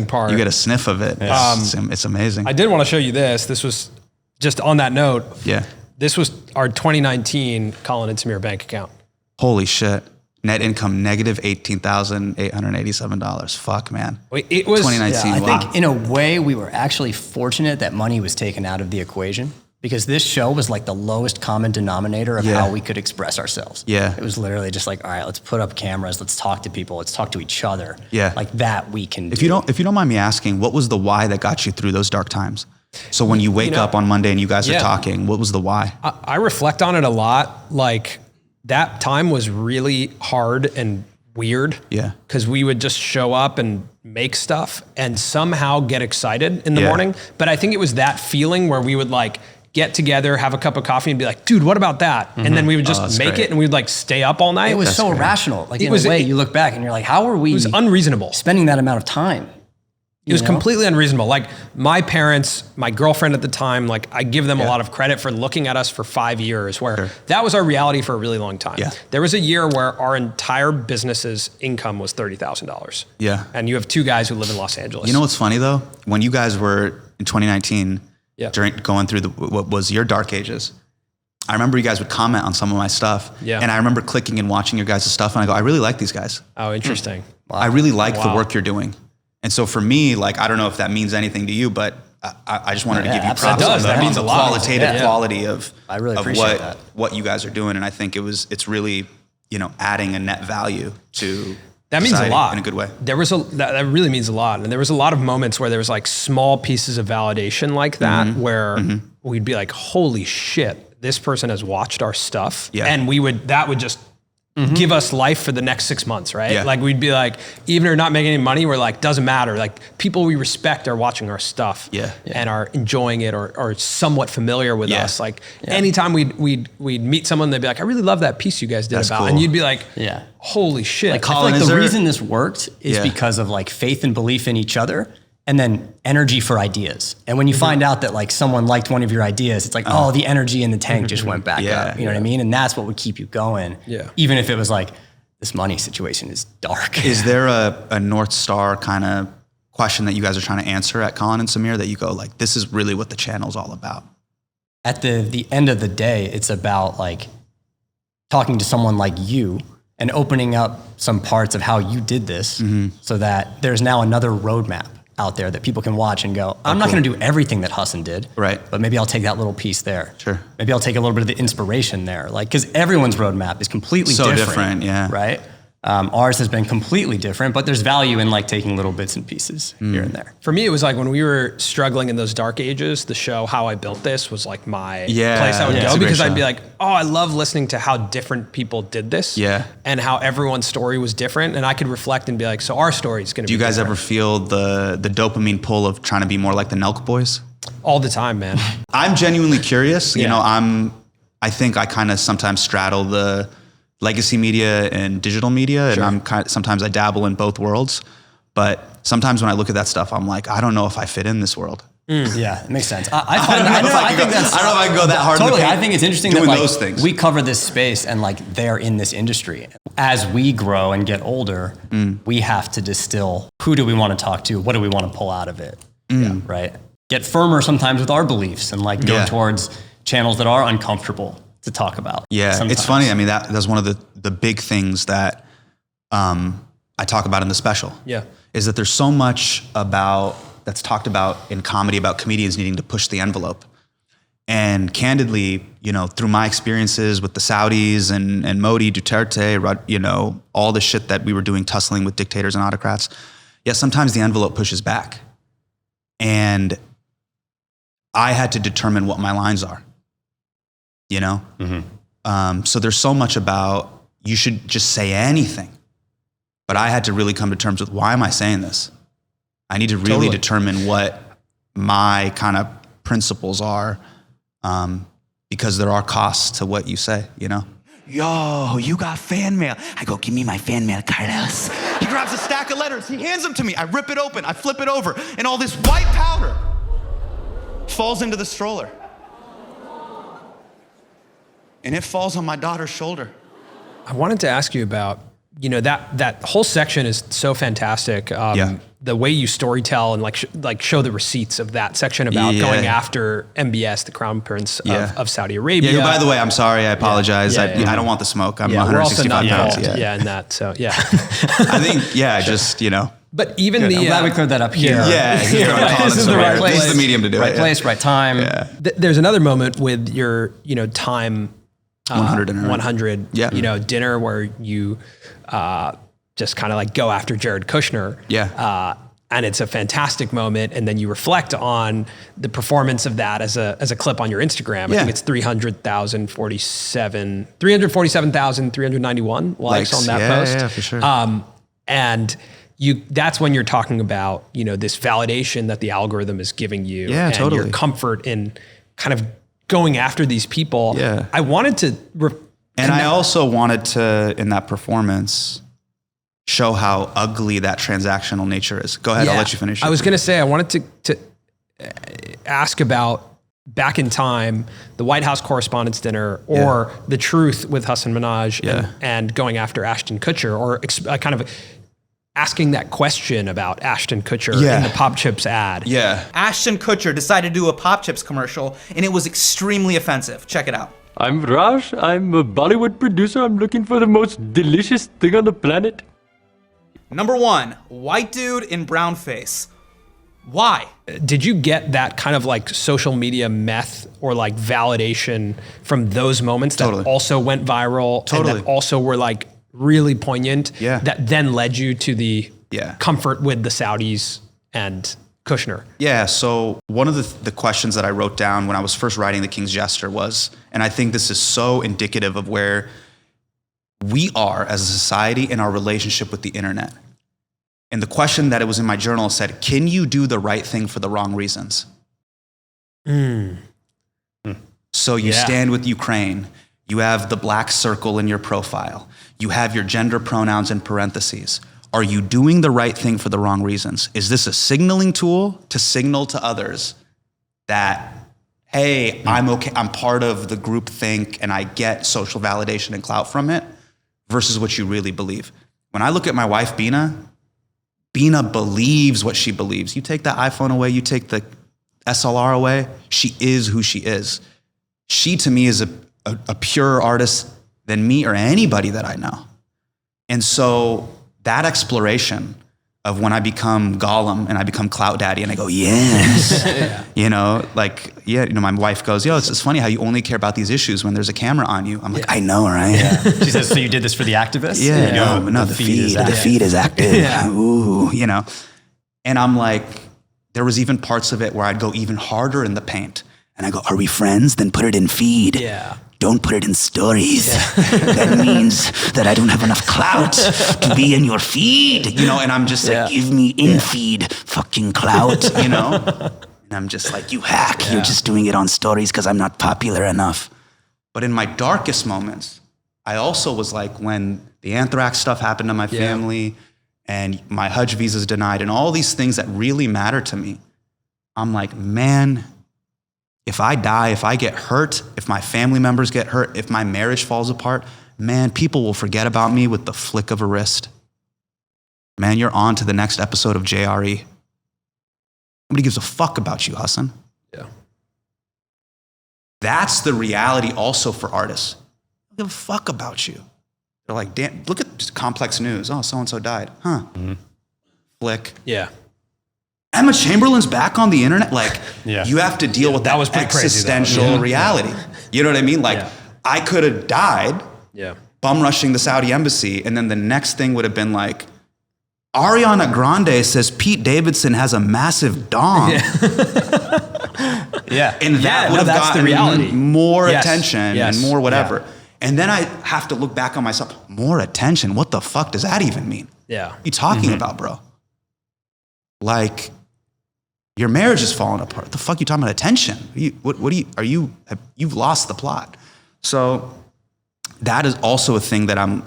part. You get a sniff of it. It's amazing. I did want to show you this. This was just on that note. Yeah. This was our 2019 Colin and Samir bank account. Holy shit. Net income negative $18,887. Fuck, man. It was 2019. I think in a way we were actually fortunate that money was taken out of the equation, because this show was like the lowest common denominator of how we could express ourselves. Yeah. It was literally just like, all right, let's put up cameras, let's talk to people, let's talk to each other. Yeah. Like that we can do. If you don't mind me asking, what was the why that got you through those dark times? So when you wake up on Monday and you guys are talking, what was the why? I reflect on it a lot. Like that time was really hard and weird. Yeah. Because we would just show up and make stuff and somehow get excited in the morning. But I think it was that feeling where we would like get together, have a cup of coffee and be like, dude, what about that? And then we would just make it and we'd like stay up all night. It was so irrational. Like in a way you look back and you're like, how are we it was unreasonable spending that amount of time? It was completely unreasonable. Like my parents, my girlfriend at the time, like I give them a lot of credit for looking at us for 5 years where that was our reality for a really long time. Yeah. There was a year where our entire business's income was $30,000. Yeah. And you have 2 guys who live in Los Angeles. You know what's funny though? When you guys were in 2019, during going through what was your dark ages, I remember you guys would comment on some of my stuff. Yeah. And I remember clicking and watching your guys' stuff and I go, I really like these guys. Oh, interesting. Wow. I really like the work you're doing. And so for me, like, I don't know if that means anything to you, but I just wanted to give you props. It does. That means a lot. Qualitative quality of I really appreciate that. What you guys are doing. And I think it's really, adding a net value to that means a lot in a good way. There was that really means a lot. And there was a lot of moments where there was like small pieces of validation like that, where we'd be like, holy shit, this person has watched our stuff. Yeah. And that would just give us life for the next 6 months, right? Yeah. Like we'd be like, even if we're not making any money, we're like, doesn't matter. Like people we respect are watching our stuff and are enjoying it or somewhat familiar with us. Like anytime we'd meet someone, they'd be like, I really love that piece you guys did about. Cool. And you'd be like, holy shit. Like Colin, I feel like the reason this worked is because of like faith and belief in each other. And then energy for ideas. And when you find out that like someone liked one of your ideas, it's like, the energy in the tank just went back up. You know what I mean? And that's what would keep you going. Yeah. Even if it was like, this money situation is dark. Is there a North Star kind of question that you guys are trying to answer at Colin and Samir that you go like, this is really what the channel's all about? At the end of the day, it's about like talking to someone like you and opening up some parts of how you did this so that there's now another roadmap out there that people can watch and go, I'm not going to do everything that Hasan did, right? But maybe I'll take that little piece there. Sure. Maybe I'll take a little bit of the inspiration there. Like, because everyone's roadmap is completely different. Yeah. Right? Ours has been completely different, but there's value in like taking little bits and pieces here and there. For me, it was like when we were struggling in those dark ages, the show How I Built This was like my place I would go because I'd be like, oh, I love listening to how different people did this and how everyone's story was different. And I could reflect and be like, so our story is going to be Do you guys different. ever feel the dopamine pull of trying to be more like the Nelk boys? All the time, man. I'm genuinely curious. You know, I think I kind of sometimes straddle the legacy media and digital media, and sometimes I dabble in both worlds. But sometimes when I look at that stuff, I'm like, I don't know if I fit in this world. Yeah, it makes sense. I don't know if I can go that hard. Totally, I think it's interesting that like those things. We cover this space and like they're in this industry. As we grow and get older, we have to distill who do we want to talk to, what do we want to pull out of it, right? Get firmer sometimes with our beliefs and like go towards channels that are uncomfortable to talk about. Yeah, sometimes. It's funny. I mean, that's one of the big things that I talk about in the special. Yeah, is that there's so much that's talked about in comedy about comedians needing to push the envelope. And candidly, through my experiences with the Saudis and Modi, Duterte, all the shit that we were doing, tussling with dictators and autocrats, sometimes the envelope pushes back. And I had to determine what my lines are. So there's so much about you should just say anything. But I had to really come to terms with, why am I saying this? I need to really determine what my kind of principles are, because there are costs to what you say, Yo, you got fan mail. I go, give me my fan mail, Carlos. He grabs a stack of letters. He hands them to me. I rip it open. I flip it over. And all this white powder falls into the stroller. And it falls on my daughter's shoulder. I wanted to ask you about, that whole section is so fantastic. The way you storytell and like show the receipts of that section about going after MBS, the Crown Prince of Saudi Arabia. Yeah, by the way, I'm sorry. I apologize. I don't want the smoke. I'm 165 pounds. In that. So, I think, just, But even I'm glad we cleared that up here. This is the right place. This is the medium to do it. Right place, right time. Yeah. There's another moment with your, time 100 dinner. 100, dinner where you just kind of like go after Jared Kushner. Yeah. And it's a fantastic moment. And then you reflect on the performance of that as a clip on your Instagram. I think it's 347,391 likes on that post. Yeah, for sure. And that's when you're talking about, this validation that the algorithm is giving you. Yeah, and your comfort in kind of going after these people. Yeah. I wanted to... I also wanted to, in that performance, show how ugly that transactional nature is. Go ahead, I'll let you finish. I was going to say, I wanted to ask about back in time, the White House Correspondents' Dinner, or The Truth with Hasan Minhaj, and going after Ashton Kutcher, or kind of asking that question about Ashton Kutcher in the Pop Chips ad. Yeah. Ashton Kutcher decided to do a Pop Chips commercial, and it was extremely offensive. Check it out. I'm Raj. I'm a Bollywood producer. I'm looking for the most delicious thing on the planet. Number 1, white dude in brown face. Why? Did you get that kind of like social media meth or like validation from those moments that also went viral and that also were like really poignant that then led you to the comfort with the Saudis and Kushner? Yeah, so one of the questions that I wrote down when I was first writing The King's Jester was, and I think this is so indicative of where we are as a society in our relationship with the internet. And the question that it was in my journal said, can you do the right thing for the wrong reasons? So you stand with Ukraine, you have the black circle in your profile, you have your gender pronouns in parentheses. Are you doing the right thing for the wrong reasons? Is this a signaling tool to signal to others that, hey, I'm okay, I'm part of the group think and I get social validation and clout from it, versus what you really believe? When I look at my wife, Bina believes what she believes. You take that iPhone away, you take the SLR away, she is who she is. She, to me, is a purer artist than me or anybody that I know. And so that exploration of when I become Gollum and I become Clout Daddy and I go, yes, you know, like, my wife goes, yo, it's funny how you only care about these issues when there's a camera on you. I'm like, I know, right? She says, so you did this for the activists? Yeah, no, the feed is active. Ooh, you know. And I'm like, there was even parts of it where I'd go even harder in the paint. And I go, are we friends? Then put it in feed. Yeah. Don't put it in stories. That means that I don't have enough clout to be in your feed, you know? And I'm just like, give me in feed fucking clout, you know? And I'm just like, you hack, you're just doing it on stories because I'm not popular enough. But in my darkest moments, I also was like, when the anthrax stuff happened to my family and my Hajj visa's denied and all these things that really matter to me, I'm like, man, if I die, if I get hurt, if my family members get hurt, if my marriage falls apart, man, people will forget about me with the flick of a wrist. Man, you're on to the next episode of JRE. Nobody gives a fuck about you, Hasan. Yeah. That's the reality also for artists. They don't give a fuck about you. They're like, damn, look at just complex news. Oh, so-and-so died. Huh. Mm-hmm. Flick. Yeah. Emma Chamberlain's back on the internet. Like, you have to deal with that was existential reality. You know what I mean? Like, I could have died bum rushing the Saudi embassy, and then the next thing would have been like, Ariana Grande says Pete Davidson has a massive dong. And that would have gotten more attention and more whatever. Yeah. And then I have to look back on myself. More attention? What the fuck does that even mean? Yeah. What are you talking about, bro? Like, your marriage is falling apart. The fuck you talking about attention? You've lost the plot. So that is also a thing that I'm,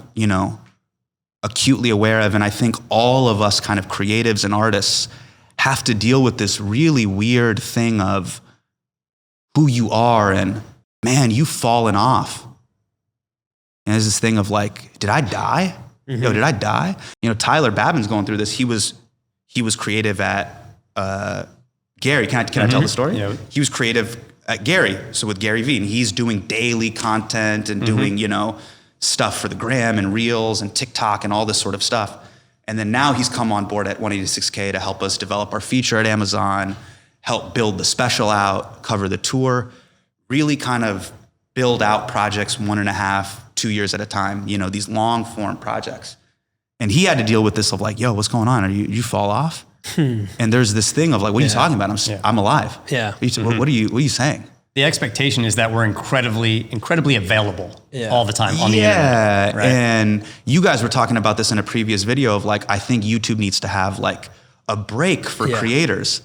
acutely aware of. And I think all of us kind of creatives and artists have to deal with this really weird thing of who you are and, man, you've fallen off. And there's this thing of like, did I die? Mm-hmm. Yo, did I die? Tyler Babin's going through this. He was creative at Gary. Can I tell the story? Yeah. He was creative at Gary, so with Gary Vee, and he's doing daily content and doing, stuff for the gram and Reels and TikTok and all this sort of stuff. And then now he's come on board at 186K to help us develop our feature at Amazon, help build the special out, cover the tour, really kind of build out projects 1.5, 2 years at a time, these long form projects. And he had to deal with this of like, yo, what's going on? You fall off? And there's this thing of like, what are you talking about? I'm alive. Yeah. What are you saying? The expectation is that we're incredibly available all the time on the internet. Right? And you guys were talking about this in a previous video of like, I think YouTube needs to have like a break for creators.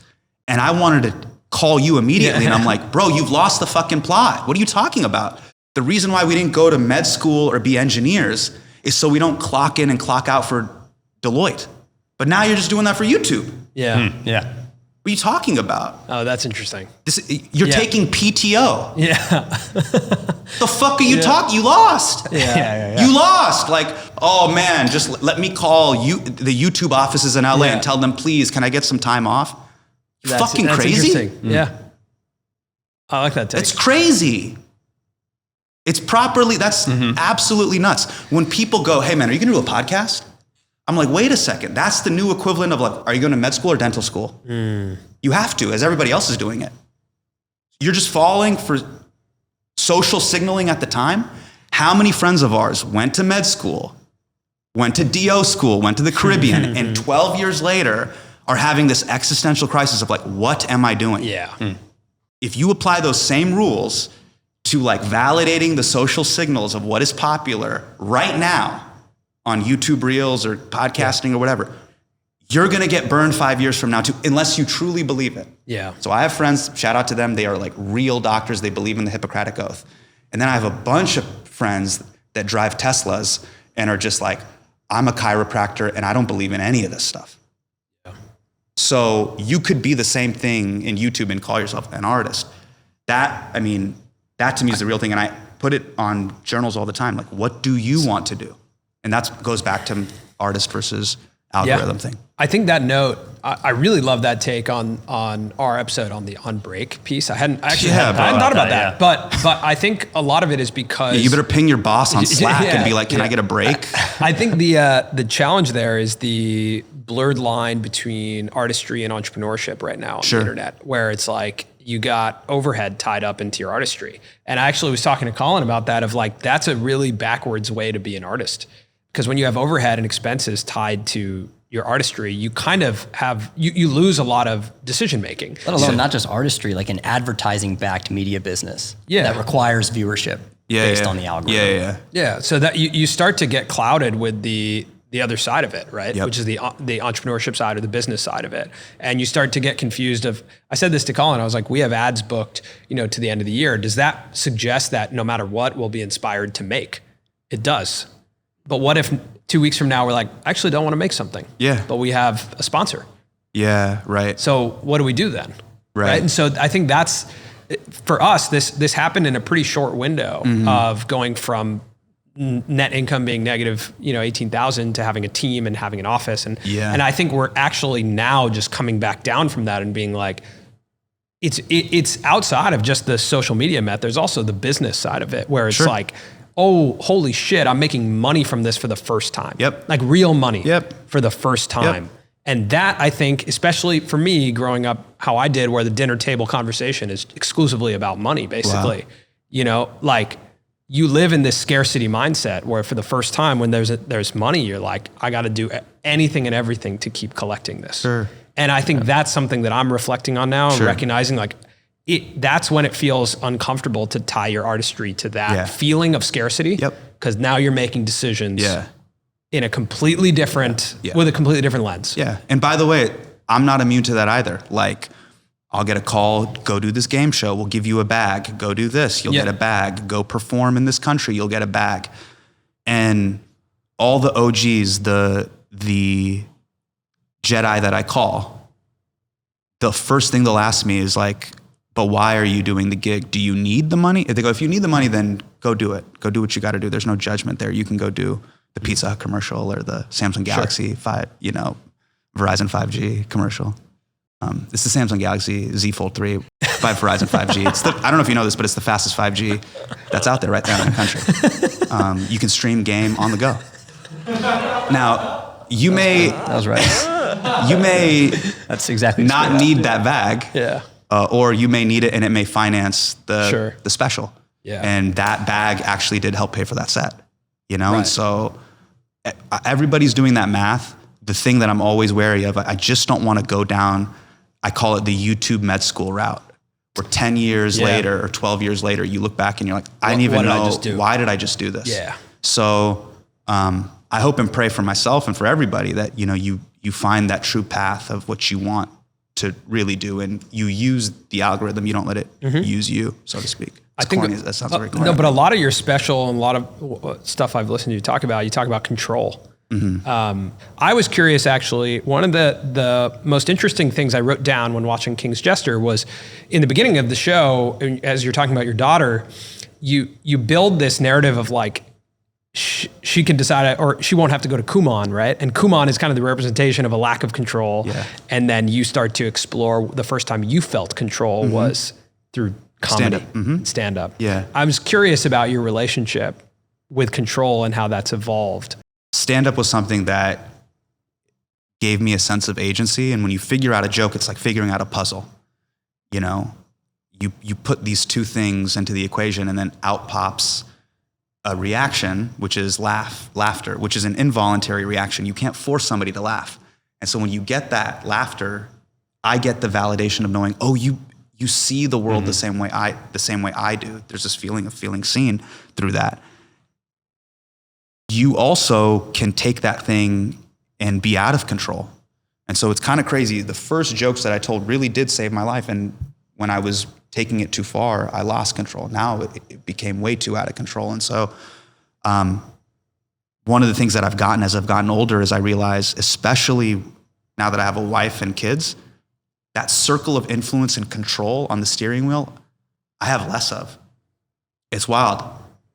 And I wanted to call you immediately and I'm like, bro, you've lost the fucking plot. What are you talking about? The reason why we didn't go to med school or be engineers is so we don't clock in and clock out for Deloitte. But now you're just doing that for YouTube. Yeah. Yeah. What are you talking about? Oh, that's interesting. You're taking PTO. Yeah. The fuck are you talking? You lost. Yeah. You lost. Like, oh man, just let me call the YouTube offices in LA and tell them, please, can I get some time off? That's crazy. Interesting. Yeah. I like that take. It's crazy. It's properly, that's absolutely nuts. When people go, hey man, are you gonna do a podcast? I'm like, wait a second. That's the new equivalent of like, are you going to med school or dental school? You have to, as everybody else is doing it. You're just falling for social signaling at the time. How many friends of ours went to med school, went to DO school, went to the Caribbean, and 12 years later are having this existential crisis of like, what am I doing? Yeah. If you apply those same rules to like validating the social signals of what is popular right now, on YouTube Reels or podcasting or whatever, you're gonna get burned 5 years from now too, unless you truly believe it. Yeah. So I have friends, shout out to them, they are like real doctors, they believe in the Hippocratic Oath. And then I have a bunch of friends that drive Teslas and are just like, I'm a chiropractor and I don't believe in any of this stuff. Yeah. So you could be the same thing in YouTube and call yourself an artist. That to me is the real thing. And I put it on journals all the time. Like, what do you want to do? And that goes back to artist versus algorithm thing. I think that note, I really love that take on our episode on break piece. I hadn't thought about that. But I think a lot of it is because you better ping your boss on Slack and be like, can I get a break? I think the challenge there is the blurred line between artistry and entrepreneurship right now on the internet, where it's like you got overhead tied up into your artistry. And I actually was talking to Colin about that, of like, that's a really backwards way to be an artist. Because when you have overhead and expenses tied to your artistry, you kind of have, you lose a lot of decision making. Let alone not just artistry, like an advertising backed media business that requires viewership based on the algorithm. Yeah, so that you start to get clouded with the other side of it, right? Yep. Which is the entrepreneurship side or the business side of it. And you start to get confused of, I said this to Colin, I was like, we have ads booked, to the end of the year. Does that suggest that no matter what, we'll be inspired to make? It does. But what if 2 weeks from now, we're like, I actually don't want to make something. Yeah. But we have a sponsor. Yeah, right. So what do we do then? Right. And so I think that's, for us, this happened in a pretty short window of going from net income being negative, 18,000 to having a team and having an office. And I think we're actually now just coming back down from that and being like, it's outside of just the social media met. There's also the business side of it where it's like, oh, holy shit, I'm making money from this for the first time. Yep. Like real money for the first time. Yep. And that, I think, especially for me growing up how I did, where the dinner table conversation is exclusively about money, basically. Wow. Like you live in this scarcity mindset where for the first time when there's money, you're like, I got to do anything and everything to keep collecting this. Sure. And I think that's something that I'm reflecting on now and recognizing like, that's when it feels uncomfortable to tie your artistry to that feeling of scarcity. Yep. Because now you're making decisions in a completely different, with a completely different lens. Yeah. And by the way, I'm not immune to that either. Like, I'll get a call, go do this game show, we'll give you a bag, go do this, you'll get a bag, go perform in this country, you'll get a bag. And all the OGs, the Jedi that I call, the first thing they'll ask me is like, but why are you doing the gig? Do you need the money? If they go, if you need the money, then go do it. Go do what you got to do. There's no judgment there. You can go do the Pizza Hut commercial or the Samsung Galaxy 5, Verizon 5G commercial. It's the Samsung Galaxy Z Fold 3 by Verizon 5G. I don't know if you know this, but it's the fastest 5G that's out there right there in the country. You can stream game on the go. Now, you may... That was right. You may that's exactly not need that bag. Yeah. Or you may need it and it may finance the special. Yeah. And that bag actually did help pay for that set, And so everybody's doing that math. The thing that I'm always wary of, I just don't want to go down, I call it the YouTube med school route, where 10 years later or 12 years later, you look back and you're like, I didn't even know, why did I just do this? Yeah. So I hope and pray for myself and for everybody that, you find that true path of what you want to really do, and you use the algorithm. You don't let it use you, so to speak. I think corny. That sounds very corny. No, but a lot of your special and a lot of stuff I've listened to you talk about. You talk about control, I was curious, actually. One of the most interesting things I wrote down when watching King's Jester was in the beginning of the show, as you're talking about your daughter, you build this narrative of like, she can decide, or she won't have to go to Kumon, right? And Kumon is kind of the representation of a lack of control. Yeah. And then you start to explore the first time you felt control was through comedy, stand up. Yeah. I was curious about your relationship with control and how that's evolved. Stand up was something that gave me a sense of agency. And when you figure out a joke, it's like figuring out a puzzle. You know, you put these two things into the equation and then out pops a reaction, which is laughter, which is an involuntary reaction. You can't force somebody to laugh. And so when you get that laughter, I get the validation of knowing, oh, you see the world the same way I do. There's this feeling of feeling seen through that. You also can take that thing and be out of control. And so it's kind of crazy. The first jokes that I told really did save my life. And when I was taking it too far, I lost control. Now it became way too out of control. And so one of the things that I've gotten as I've gotten older is I realize, especially now that I have a wife and kids, that circle of influence and control on the steering wheel, I have less of. It's wild.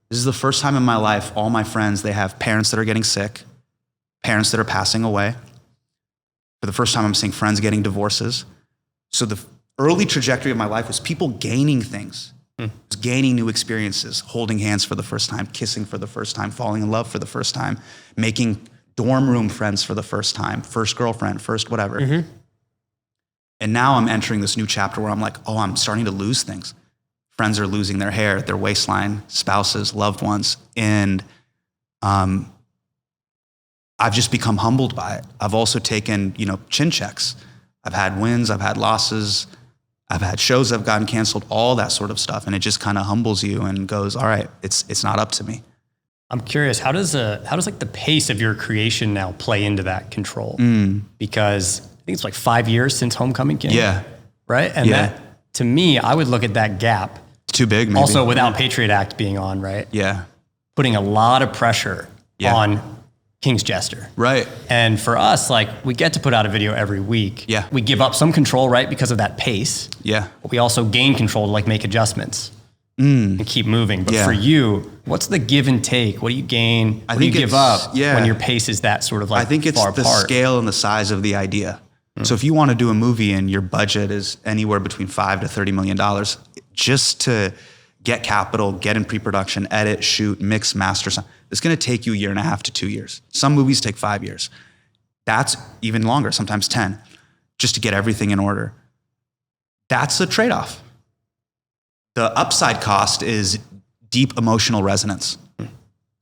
This is the first time in my life, all my friends, they have parents that are getting sick, parents that are passing away. For the first time, I'm seeing friends getting divorces. So the early trajectory of my life was people gaining things, was gaining new experiences, holding hands for the first time, kissing for the first time, falling in love for the first time, making dorm room friends for the first time, first girlfriend, first whatever. And now I'm entering this new chapter where I'm like, oh, I'm starting to lose things. Friends are losing their hair, their waistline, spouses, loved ones. And I've just become humbled by it. I've also taken, chin checks. I've had wins, I've had losses, I've had shows that have gotten canceled, all that sort of stuff. And it just kind of humbles you and goes, all right, it's not up to me. I'm curious, how does like the pace of your creation now play into that control? Because I think it's like 5 years since Homecoming came. Yeah. Right? And that, to me, I would look at that gap. Too big, maybe. Also without Patriot Act being on, right? Yeah. Putting a lot of pressure on King's Jester. Right. And for us, like, we get to put out a video every week. Yeah. We give up some control, right, because of that pace. Yeah. But we also gain control to like make adjustments and keep moving. But for you, what's the give and take? What do you gain? What do you give up when your pace is that sort of like I think it's far the apart? scale and the size of the idea. So if you want to do a movie and your budget is anywhere between $5 to $30 million, just to get capital, get in pre-production, edit, shoot, mix, master, it's going to take you 1.5 to 2 years. Some movies take 5 years. That's even longer, sometimes 10, just to get everything in order. That's a trade-off. The upside cost is deep emotional resonance.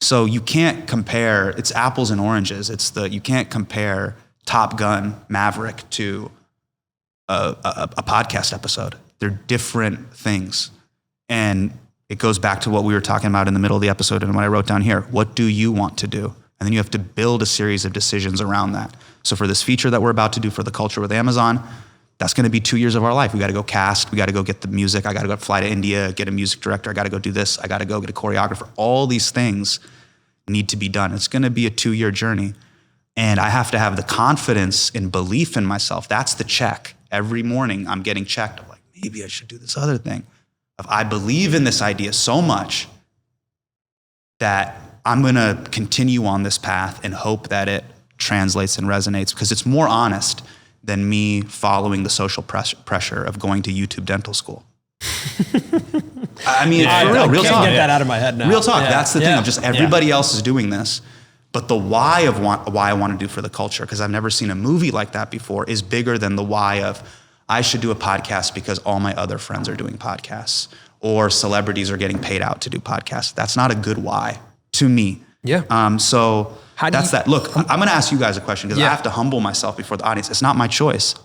So you can't compare, it's apples and oranges. You can't compare Top Gun, Maverick to a podcast episode. They're different things. And it goes back to what we were talking about in the middle of the episode and what I wrote down here. What do you want to do? And then you have to build a series of decisions around that. So for this feature that we're about to do for the culture with Amazon, that's going to be 2 years of our life. We got to go cast. We got to go get the music. I got to go fly to India, get a music director. I got to go do this. I got to go get a choreographer. All these things need to be done. It's going to be a 2-year journey. And I have to have the confidence and belief in myself. That's the check. Every morning I'm getting checked. I'm like, maybe I should do this other thing. If I believe in this idea so much that I'm going to continue on this path and hope that it translates and resonates, because it's more honest than me following the social pressure of going to YouTube dental school. I mean, for real talk. I can't get that out of my head now. Real talk. Yeah. That's the thing of just everybody else is doing this. But the why I want to do for the culture, because I've never seen a movie like that before, is bigger than the why of I should do a podcast because all my other friends are doing podcasts or celebrities are getting paid out to do podcasts. That's not a good why to me. Yeah. So that's that. Look, I'm going to ask you guys a question because I have to humble myself before the audience. It's not my choice.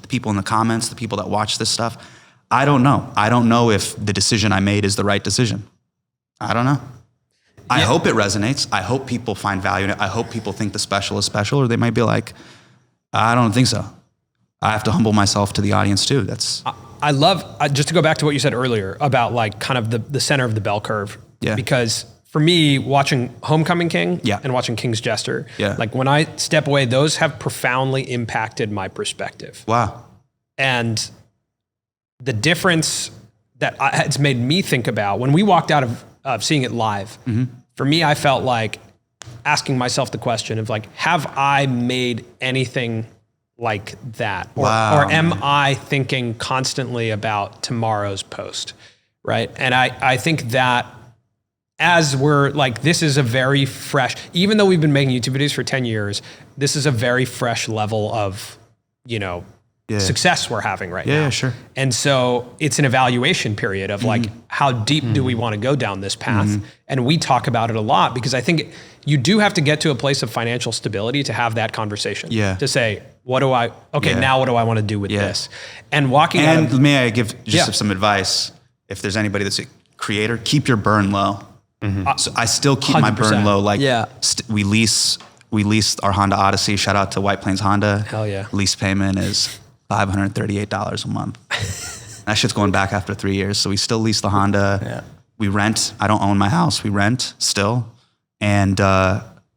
The people in the comments, the people that watch this stuff, I don't know. I don't know if the decision I made is the right decision. I don't know. I hope it resonates. I hope people find value in it. I hope people think the special is special, or they might be like, I don't think so. I have to humble myself to the audience too. I love, just to go back to what you said earlier about like kind of the center of the bell curve. Yeah. Because for me, watching Homecoming King Yeah. and watching King's Jester, Yeah. like when I step away, those have profoundly impacted my perspective. Wow. And the difference that it's made me think about when we walked out of seeing it live, for me, I felt like asking myself the question of like, have I made anything like that? Or, Wow, or am I thinking constantly about tomorrow's post, right? And I think that as we're like, this is a very fresh, even though we've been making YouTube videos for 10 years, this is a very fresh level of, success we're having right now. Yeah, sure. And so it's an evaluation period of like, how deep do we want to go down this path? And we talk about it a lot because I think you do have to get to a place of financial stability to have that conversation. Yeah. To say, now what do I want to do with this? And walking out And of, may I give just some advice? If there's anybody that's a creator, keep your burn low. So I still keep my 100%. burn low. Like Yeah. we leased our Honda Odyssey. Shout out to White Plains Honda. Hell yeah. Lease payment is $538 a month. That shit's going back after 3 years. So we still lease the Honda. Yeah. We rent. I don't own my house. We rent still. And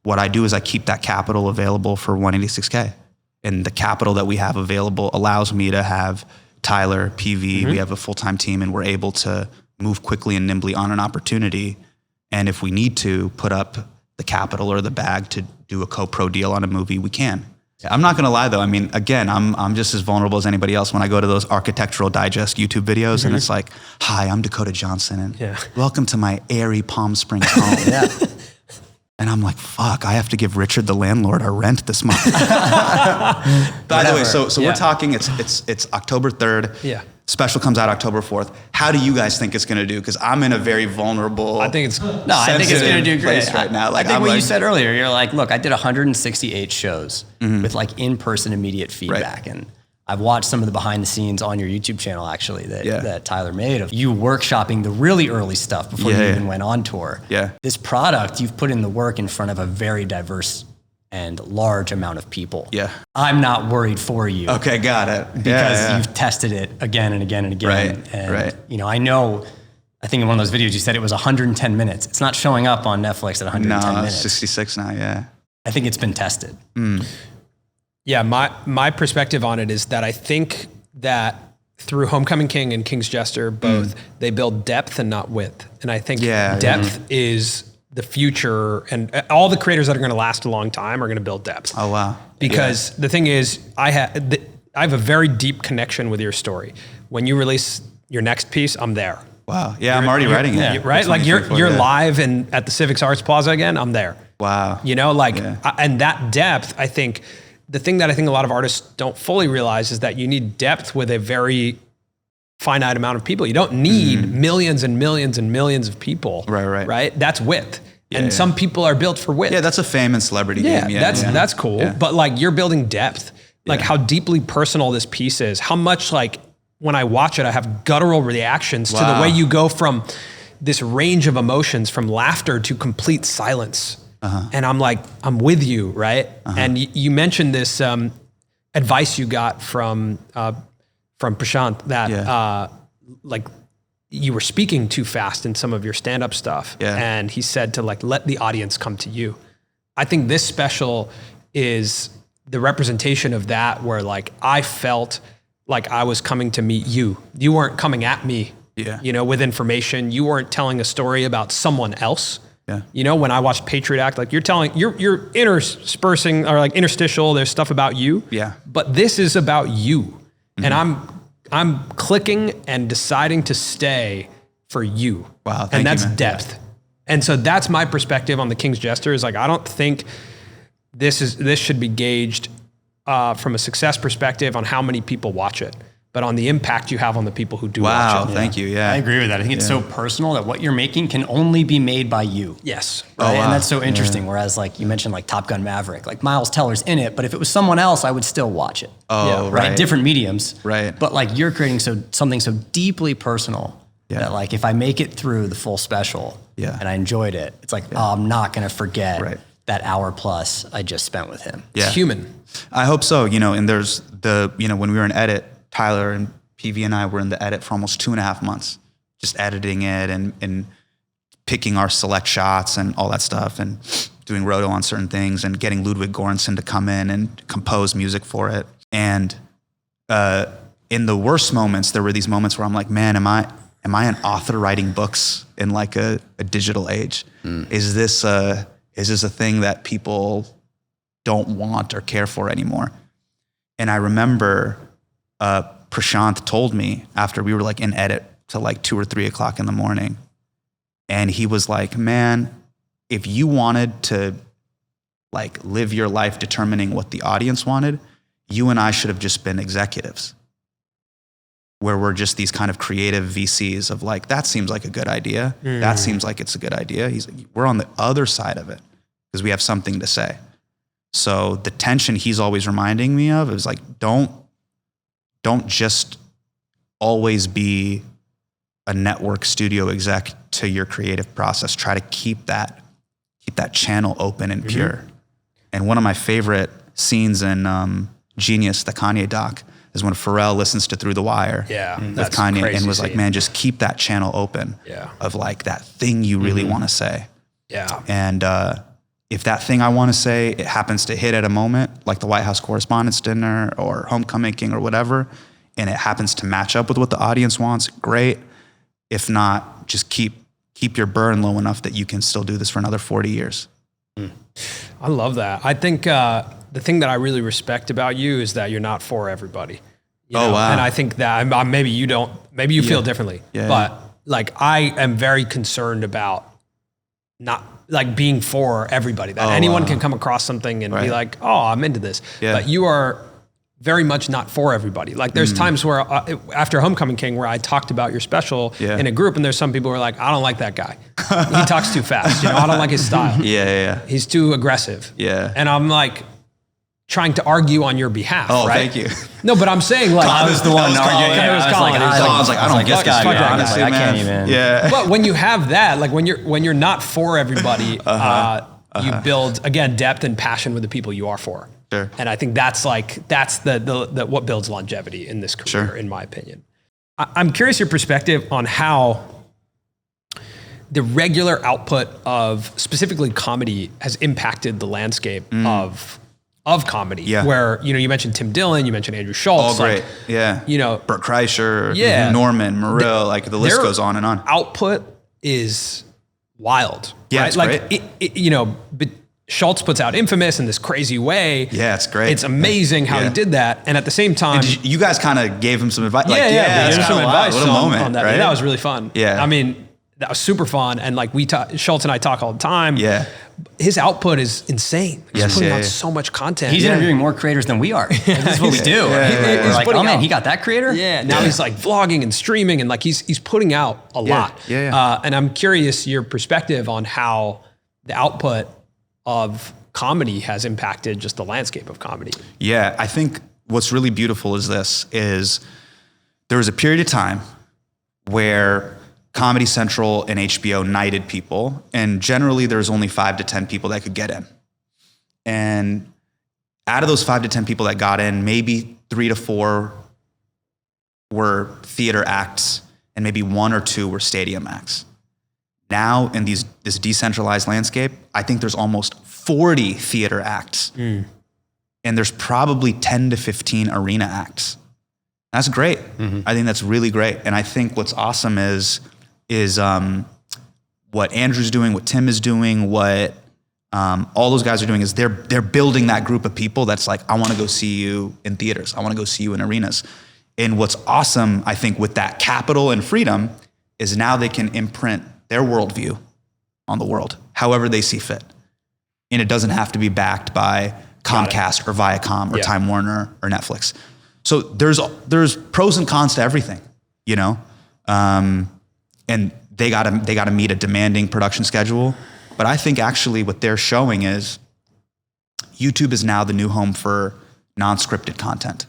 what I do is I keep that capital available for 186K. And the capital that we have available allows me to have Tyler, PV, we have a full-time team, and we're able to move quickly and nimbly on an opportunity. And if we need to put up the capital or the bag to do a co-pro deal on a movie, we can. I'm not gonna lie though. I mean, again, I'm just as vulnerable as anybody else when I go to those Architectural Digest YouTube videos and it's like, hi, I'm Dakota Johnson and welcome to my airy Palm Springs home. And I'm like, fuck, I have to give Richard the landlord our rent this month. By the way, so we're talking, it's October 3rd. Yeah. Special comes out October 4th. How do you guys think it's gonna do? Because I'm in a very vulnerable, I think it's I think it's going to do great right now. Like, I think I'm what you like- said earlier, you're like, look, I did 168 shows with like in-person immediate feedback. And I've watched some of the behind the scenes on your YouTube channel actually that Tyler made of you workshopping the really early stuff before you even went on tour. Yeah. This product, you've put in the work in front of a very diverse and large amount of people. Yeah. I'm not worried for you. Okay, got it. Because you've tested it again and again and again. And, I think in one of those videos you said it was 110 minutes. It's not showing up on Netflix at 110 minutes. 66 now, yeah. I think it's been tested. Yeah, my perspective on it is that I think that through Homecoming King and King's Jester, both, they build depth and not width. And I think depth is the future, and all the creators that are going to last a long time are going to build depth. Oh, wow. Because the thing is, I have a very deep connection with your story. When you release your next piece, I'm there. Wow. Yeah, I'm already writing it. Right? Like you're live and at the Civics Arts Plaza again, I'm there. Wow. And that depth, I think, the thing that I think a lot of artists don't fully realize is that you need depth with a very finite amount of people. You don't need millions and millions and millions of people. Right? That's width. And some people are built for width. Yeah, that's a fame and celebrity game. Yeah, that's cool. Yeah. But like you're building depth. Like how deeply personal this piece is. How much like when I watch it, I have guttural reactions to the way you go from this range of emotions, from laughter to complete silence. And I'm like, I'm with you, right? And you mentioned this advice you got from Prashant that like you were speaking too fast in some of your stand-up stuff. And he said to like, let the audience come to you. I think this special is the representation of that, where like I felt like I was coming to meet you. You weren't coming at me, with information. You weren't telling a story about someone else. When I watched Patriot Act, like you're interspersing or like interstitial, there's stuff about you. But this is about you. And I'm clicking and deciding to stay for you. Wow. And that's depth. And so that's my perspective on the King's Jester is like, I don't think this should be gauged from a success perspective on how many people watch it, but on the impact you have on the people who do watch it. Thank you. Yeah. I agree with that. I think it's so personal that what you're making can only be made by you. Yes. Right? And that's so interesting. Whereas like you mentioned like Top Gun Maverick, like Miles Teller's in it, but if it was someone else, I would still watch it. Right. Different mediums. Right. But like you're creating something so deeply personal that like if I make it through the full special and I enjoyed it, it's like, I'm not going to forget that hour plus I just spent with him. It's human. I hope so. And there's when we were in edit, Tyler and PV and I were in the edit for almost 2.5 months, just editing it and picking our select shots and all that stuff and doing roto on certain things and getting Ludwig Göransson to come in and compose music for it. And in the worst moments, there were these moments where I'm like, man, am I an author writing books in like a digital age? Is this a thing that people don't want or care for anymore? And I remember Prashant told me after we were like in edit till like 2 or 3 o'clock in the morning. And he was like, man, if you wanted to like live your life determining what the audience wanted, you and I should have just been executives, where we're just these kind of creative VCs of like, that seems like a good idea. That seems like it's a good idea. He's like, we're on the other side of it because we have something to say. So the tension he's always reminding me of is like, don't just always be a network studio exec to your creative process. Try to keep that channel open and pure. And one of my favorite scenes in Genius, the Kanye doc, is when Pharrell listens to Through the Wire with Kanye and was like, man, just keep that channel open of like that thing you really want to say. Yeah. And if that thing I want to say, it happens to hit at a moment like the White House Correspondents' Dinner or Homecoming King or whatever, and it happens to match up with what the audience wants, great. If not, just keep your burn low enough that you can still do this for another 40 years. I love that. I think the thing that I really respect about you is that you're not for everybody. You know? Wow. And I think that maybe you don't, maybe you feel differently, but like I am very concerned about not like being for everybody, that anyone can come across something and be like, oh, I'm into this. But you are very much not for everybody. Like there's times where after Homecoming King where I talked about your special in a group and there's some people who are like, I don't like that guy. He talks too fast. You know, I don't like his style. He's too aggressive. And I'm like trying to argue on your behalf. Oh, right? Thank you. No, but I'm saying like, I was the one arguing. It was Colin. I was like, I don't get this guy. Honestly, I can't even. But when you have that, like when you're not for everybody, you build again depth and passion with the people you are for. Sure. And I think that's the what builds longevity in this career, in my opinion. I'm curious your perspective on how the regular output of specifically comedy has impacted the landscape of comedy. Where, you know, you mentioned Tim Dillon, you mentioned Andrew Schultz. Oh, great. You know, Bert Kreischer, Norman, Morrill, like the list goes on and on. Output is wild. Yeah, right? it's like great. You know, but Schultz puts out Infamous in this crazy way. Yeah, it's great. It's amazing how he did that. And at the same time, you guys kind of gave him some advice. We gave him some advice what a moment, on that. right? Yeah, that was really fun. Yeah. I mean, that was super fun. And like Schultz and I talk all the time. Yeah. His output is insane. He's putting out so much content. He's interviewing more creators than we are. Like, this is what we do. We're like, oh man, he got that creator? Yeah. Now he's like vlogging and streaming and like he's putting out a lot. And I'm curious your perspective on how the output of comedy has impacted just the landscape of comedy. Yeah, I think what's really beautiful is there was a period of time where Comedy Central and HBO knighted people, and generally there's only 5 to 10 people that could get in. And out of those 5 to 10 people that got in, maybe 3 to 4 were theater acts, and maybe 1 or 2 were stadium acts. Now in this decentralized landscape, I think there's almost 40 theater acts, and there's probably 10 to 15 arena acts. That's great. I think that's really great. And I think what's awesome is what Andrew's doing, what Tim is doing, what all those guys are doing is they're building that group of people that's like, I want to go see you in theaters. I want to go see you in arenas. And what's awesome, I think, with that capital and freedom is now they can imprint their worldview on the world, however they see fit. And it doesn't have to be backed by Comcast or Viacom or Time Warner or Netflix. So there's pros and cons to everything, you know? And they gotta meet a demanding production schedule. But I think actually what they're showing is YouTube is now the new home for non-scripted content.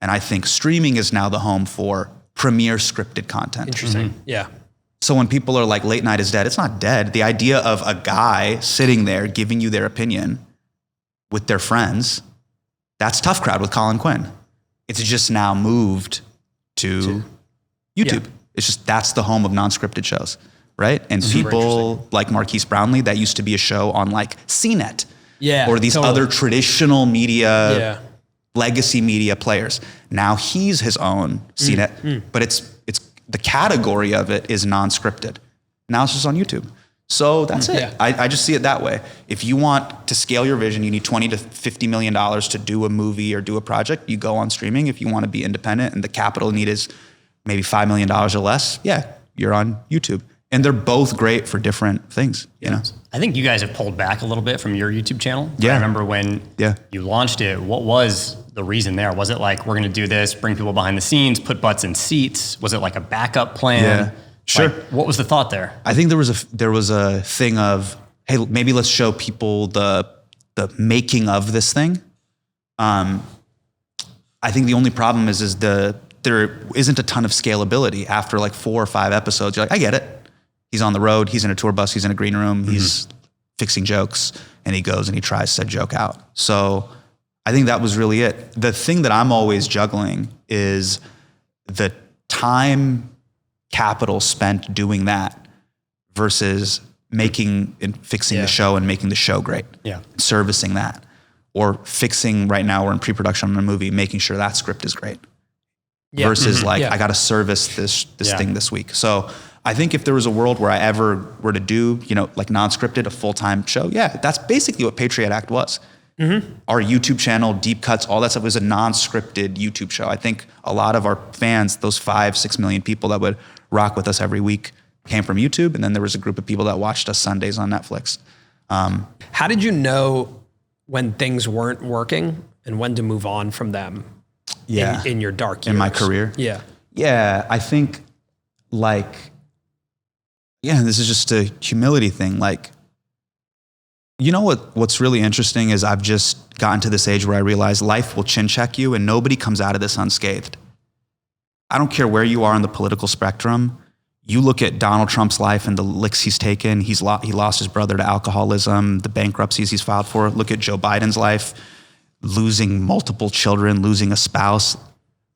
And I think streaming is now the home for premier scripted content. Interesting. Yeah. So when people are like, late night is dead, it's not dead. The idea of a guy sitting there giving you their opinion with their friends, that's Tough Crowd with Colin Quinn. It's just now moved to YouTube. It's just, that's the home of non-scripted shows. right? And people like Marquise Brownlee, that used to be a show on like CNET. Yeah. Or these other traditional media, legacy media players. Now he's his own CNET, but it's the category of it is non-scripted. Now it's just on YouTube. So that's it. I just see it that way. If you want to scale your vision, you need $20 to $50 million to do a movie or do a project, you go on streaming. If you want to be independent and the capital need is maybe $5 million or less, you're on YouTube. And they're both great for different things, you know? I think you guys have pulled back a little bit from your YouTube channel. Yeah. I remember when you launched it, what was the reason there? Was it like, we're going to do this, bring people behind the scenes, put butts in seats? Was it like a backup plan? Yeah, sure. Like, what was the thought there? I think there was a thing of, hey, maybe let's show people the making of this thing. I think the only problem is there isn't a ton of scalability. After like 4 or 5 episodes, you're like, I get it. He's on the road, he's in a tour bus, he's in a green room, he's fixing jokes, and he goes and he tries said joke out. So I think that was really it. The thing that I'm always juggling is the time capital spent doing that versus making and fixing the show and making the show great. Yeah. Servicing that. Or fixing, right now we're in pre-production on a movie, making sure that script is great. Versus I got to service this thing this week. So I think if there was a world where I ever were to do, like non-scripted, a full-time show, that's basically what Patriot Act was. Our YouTube channel, deep cuts, all that stuff was a non-scripted YouTube show. I think a lot of our fans, those 5-6 million people that would rock with us every week, came from YouTube. And then there was a group of people that watched us Sundays on Netflix. How did you know when things weren't working and when to move on from them in your dark years? In my career? Yeah, I think this is just a humility thing. Like, you know what's really interesting is I've just gotten to this age where I realize life will chin check you and nobody comes out of this unscathed. I don't care where you are on the political spectrum. You look at Donald Trump's life and the licks he's taken. He lost his brother to alcoholism, the bankruptcies he's filed for. Look at Joe Biden's life, losing multiple children, losing a spouse,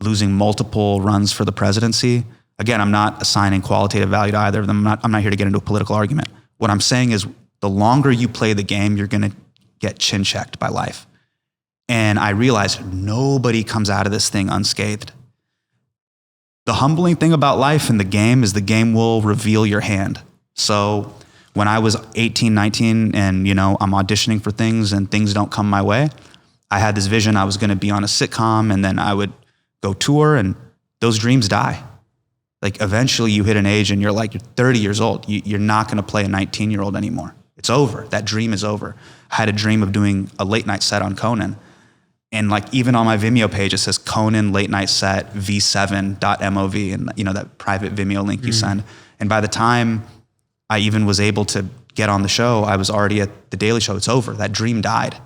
losing multiple runs for the presidency. Again, I'm not assigning qualitative value to either of them. I'm not here to get into a political argument. What I'm saying is the longer you play the game, you're going to get chin checked by life. And I realized nobody comes out of this thing unscathed. The humbling thing about life and the game is the game will reveal your hand. So when I was 18, 19 and, I'm auditioning for things and things don't come my way, I had this vision I was going to be on a sitcom and then I would go tour, and those dreams die. Like eventually you hit an age and you're 30 years old. You're not going to play a 19-year-old anymore. It's over. That dream is over. I had a dream of doing a late night set on Conan. And even on my Vimeo page, it says Conan late night set v7.mov, and that private Vimeo link you send. And by the time I even was able to get on the show, I was already at the Daily Show. It's over. That dream died.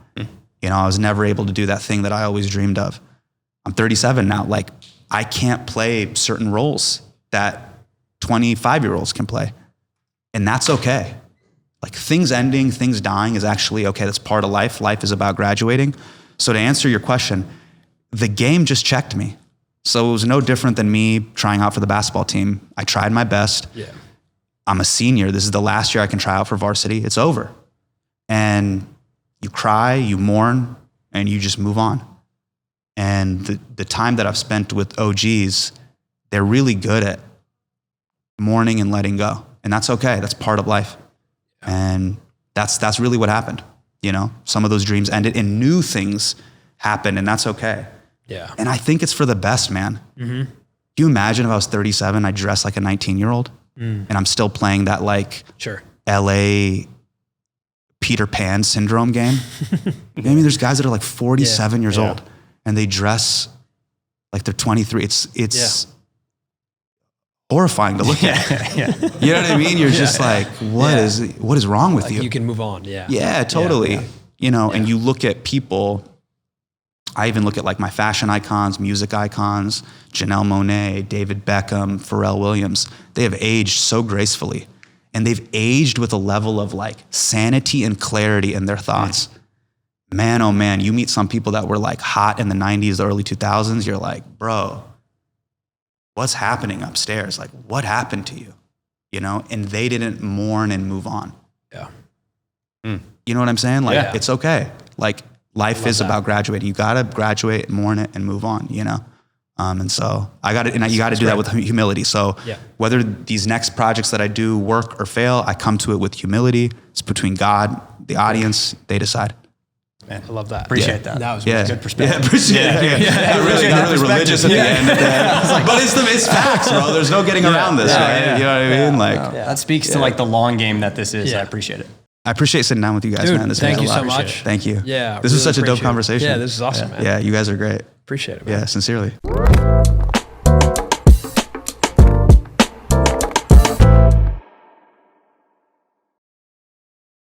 I was never able to do that thing that I always dreamed of. I'm 37 now. I can't play certain roles that 25-year-olds can play. And that's okay. Things ending, things dying is actually okay. That's part of life. Life is about graduating. So to answer your question, the game just checked me. So it was no different than me trying out for the basketball team. I tried my best. Yeah. I'm a senior. This is the last year I can try out for varsity. It's over. And you cry, you mourn, and you just move on. And the time that I've spent with OGs, they're really good at mourning and letting go. And that's okay. That's part of life. And that's really what happened. Some of those dreams ended and new things happened, and that's okay. Yeah. And I think it's for the best, man. Mm-hmm. Can you imagine if I was 37, I dressed like a 19-year-old and I'm still playing that LA Peter Pan syndrome game? Maybe there's guys that are 47 years old and they dress like they're 23. It's horrifying to look at. You know what I mean? You're just what is wrong with you? You can move on. Yeah. Yeah, totally. And you look at people, I even look at my fashion icons, music icons, Janelle Monáe, David Beckham, Pharrell Williams. They have aged so gracefully, and they've aged with a level of sanity and clarity in their thoughts. Man, oh man, you meet some people that were hot in the 90s, the early 2000s. You're bro, what's happening upstairs? What happened to you? you know, and they didn't mourn and move on. Yeah. You know what I'm saying? Like, Yeah. it's okay. Like, life is about graduating. You gotta graduate, mourn it, and move on, you know? And so you got to do that with humility. So whether these next projects that I do work or fail, I come to it with humility. It's between God, the audience, they decide. Man, I love that. Appreciate that. That was good perspective. Yeah, appreciate it. Not really religious at the end. But it's facts, bro. There's no getting around this, right? Yeah. You know what I mean? Like that speaks to like the long game that this is. I appreciate it. I appreciate sitting down with you guys, Dude, man. This thank means you a lot. so much. Thank you. Yeah. This was such a dope conversation. Yeah, this is awesome, man. Yeah, you guys are great. Appreciate it, man. Yeah, sincerely.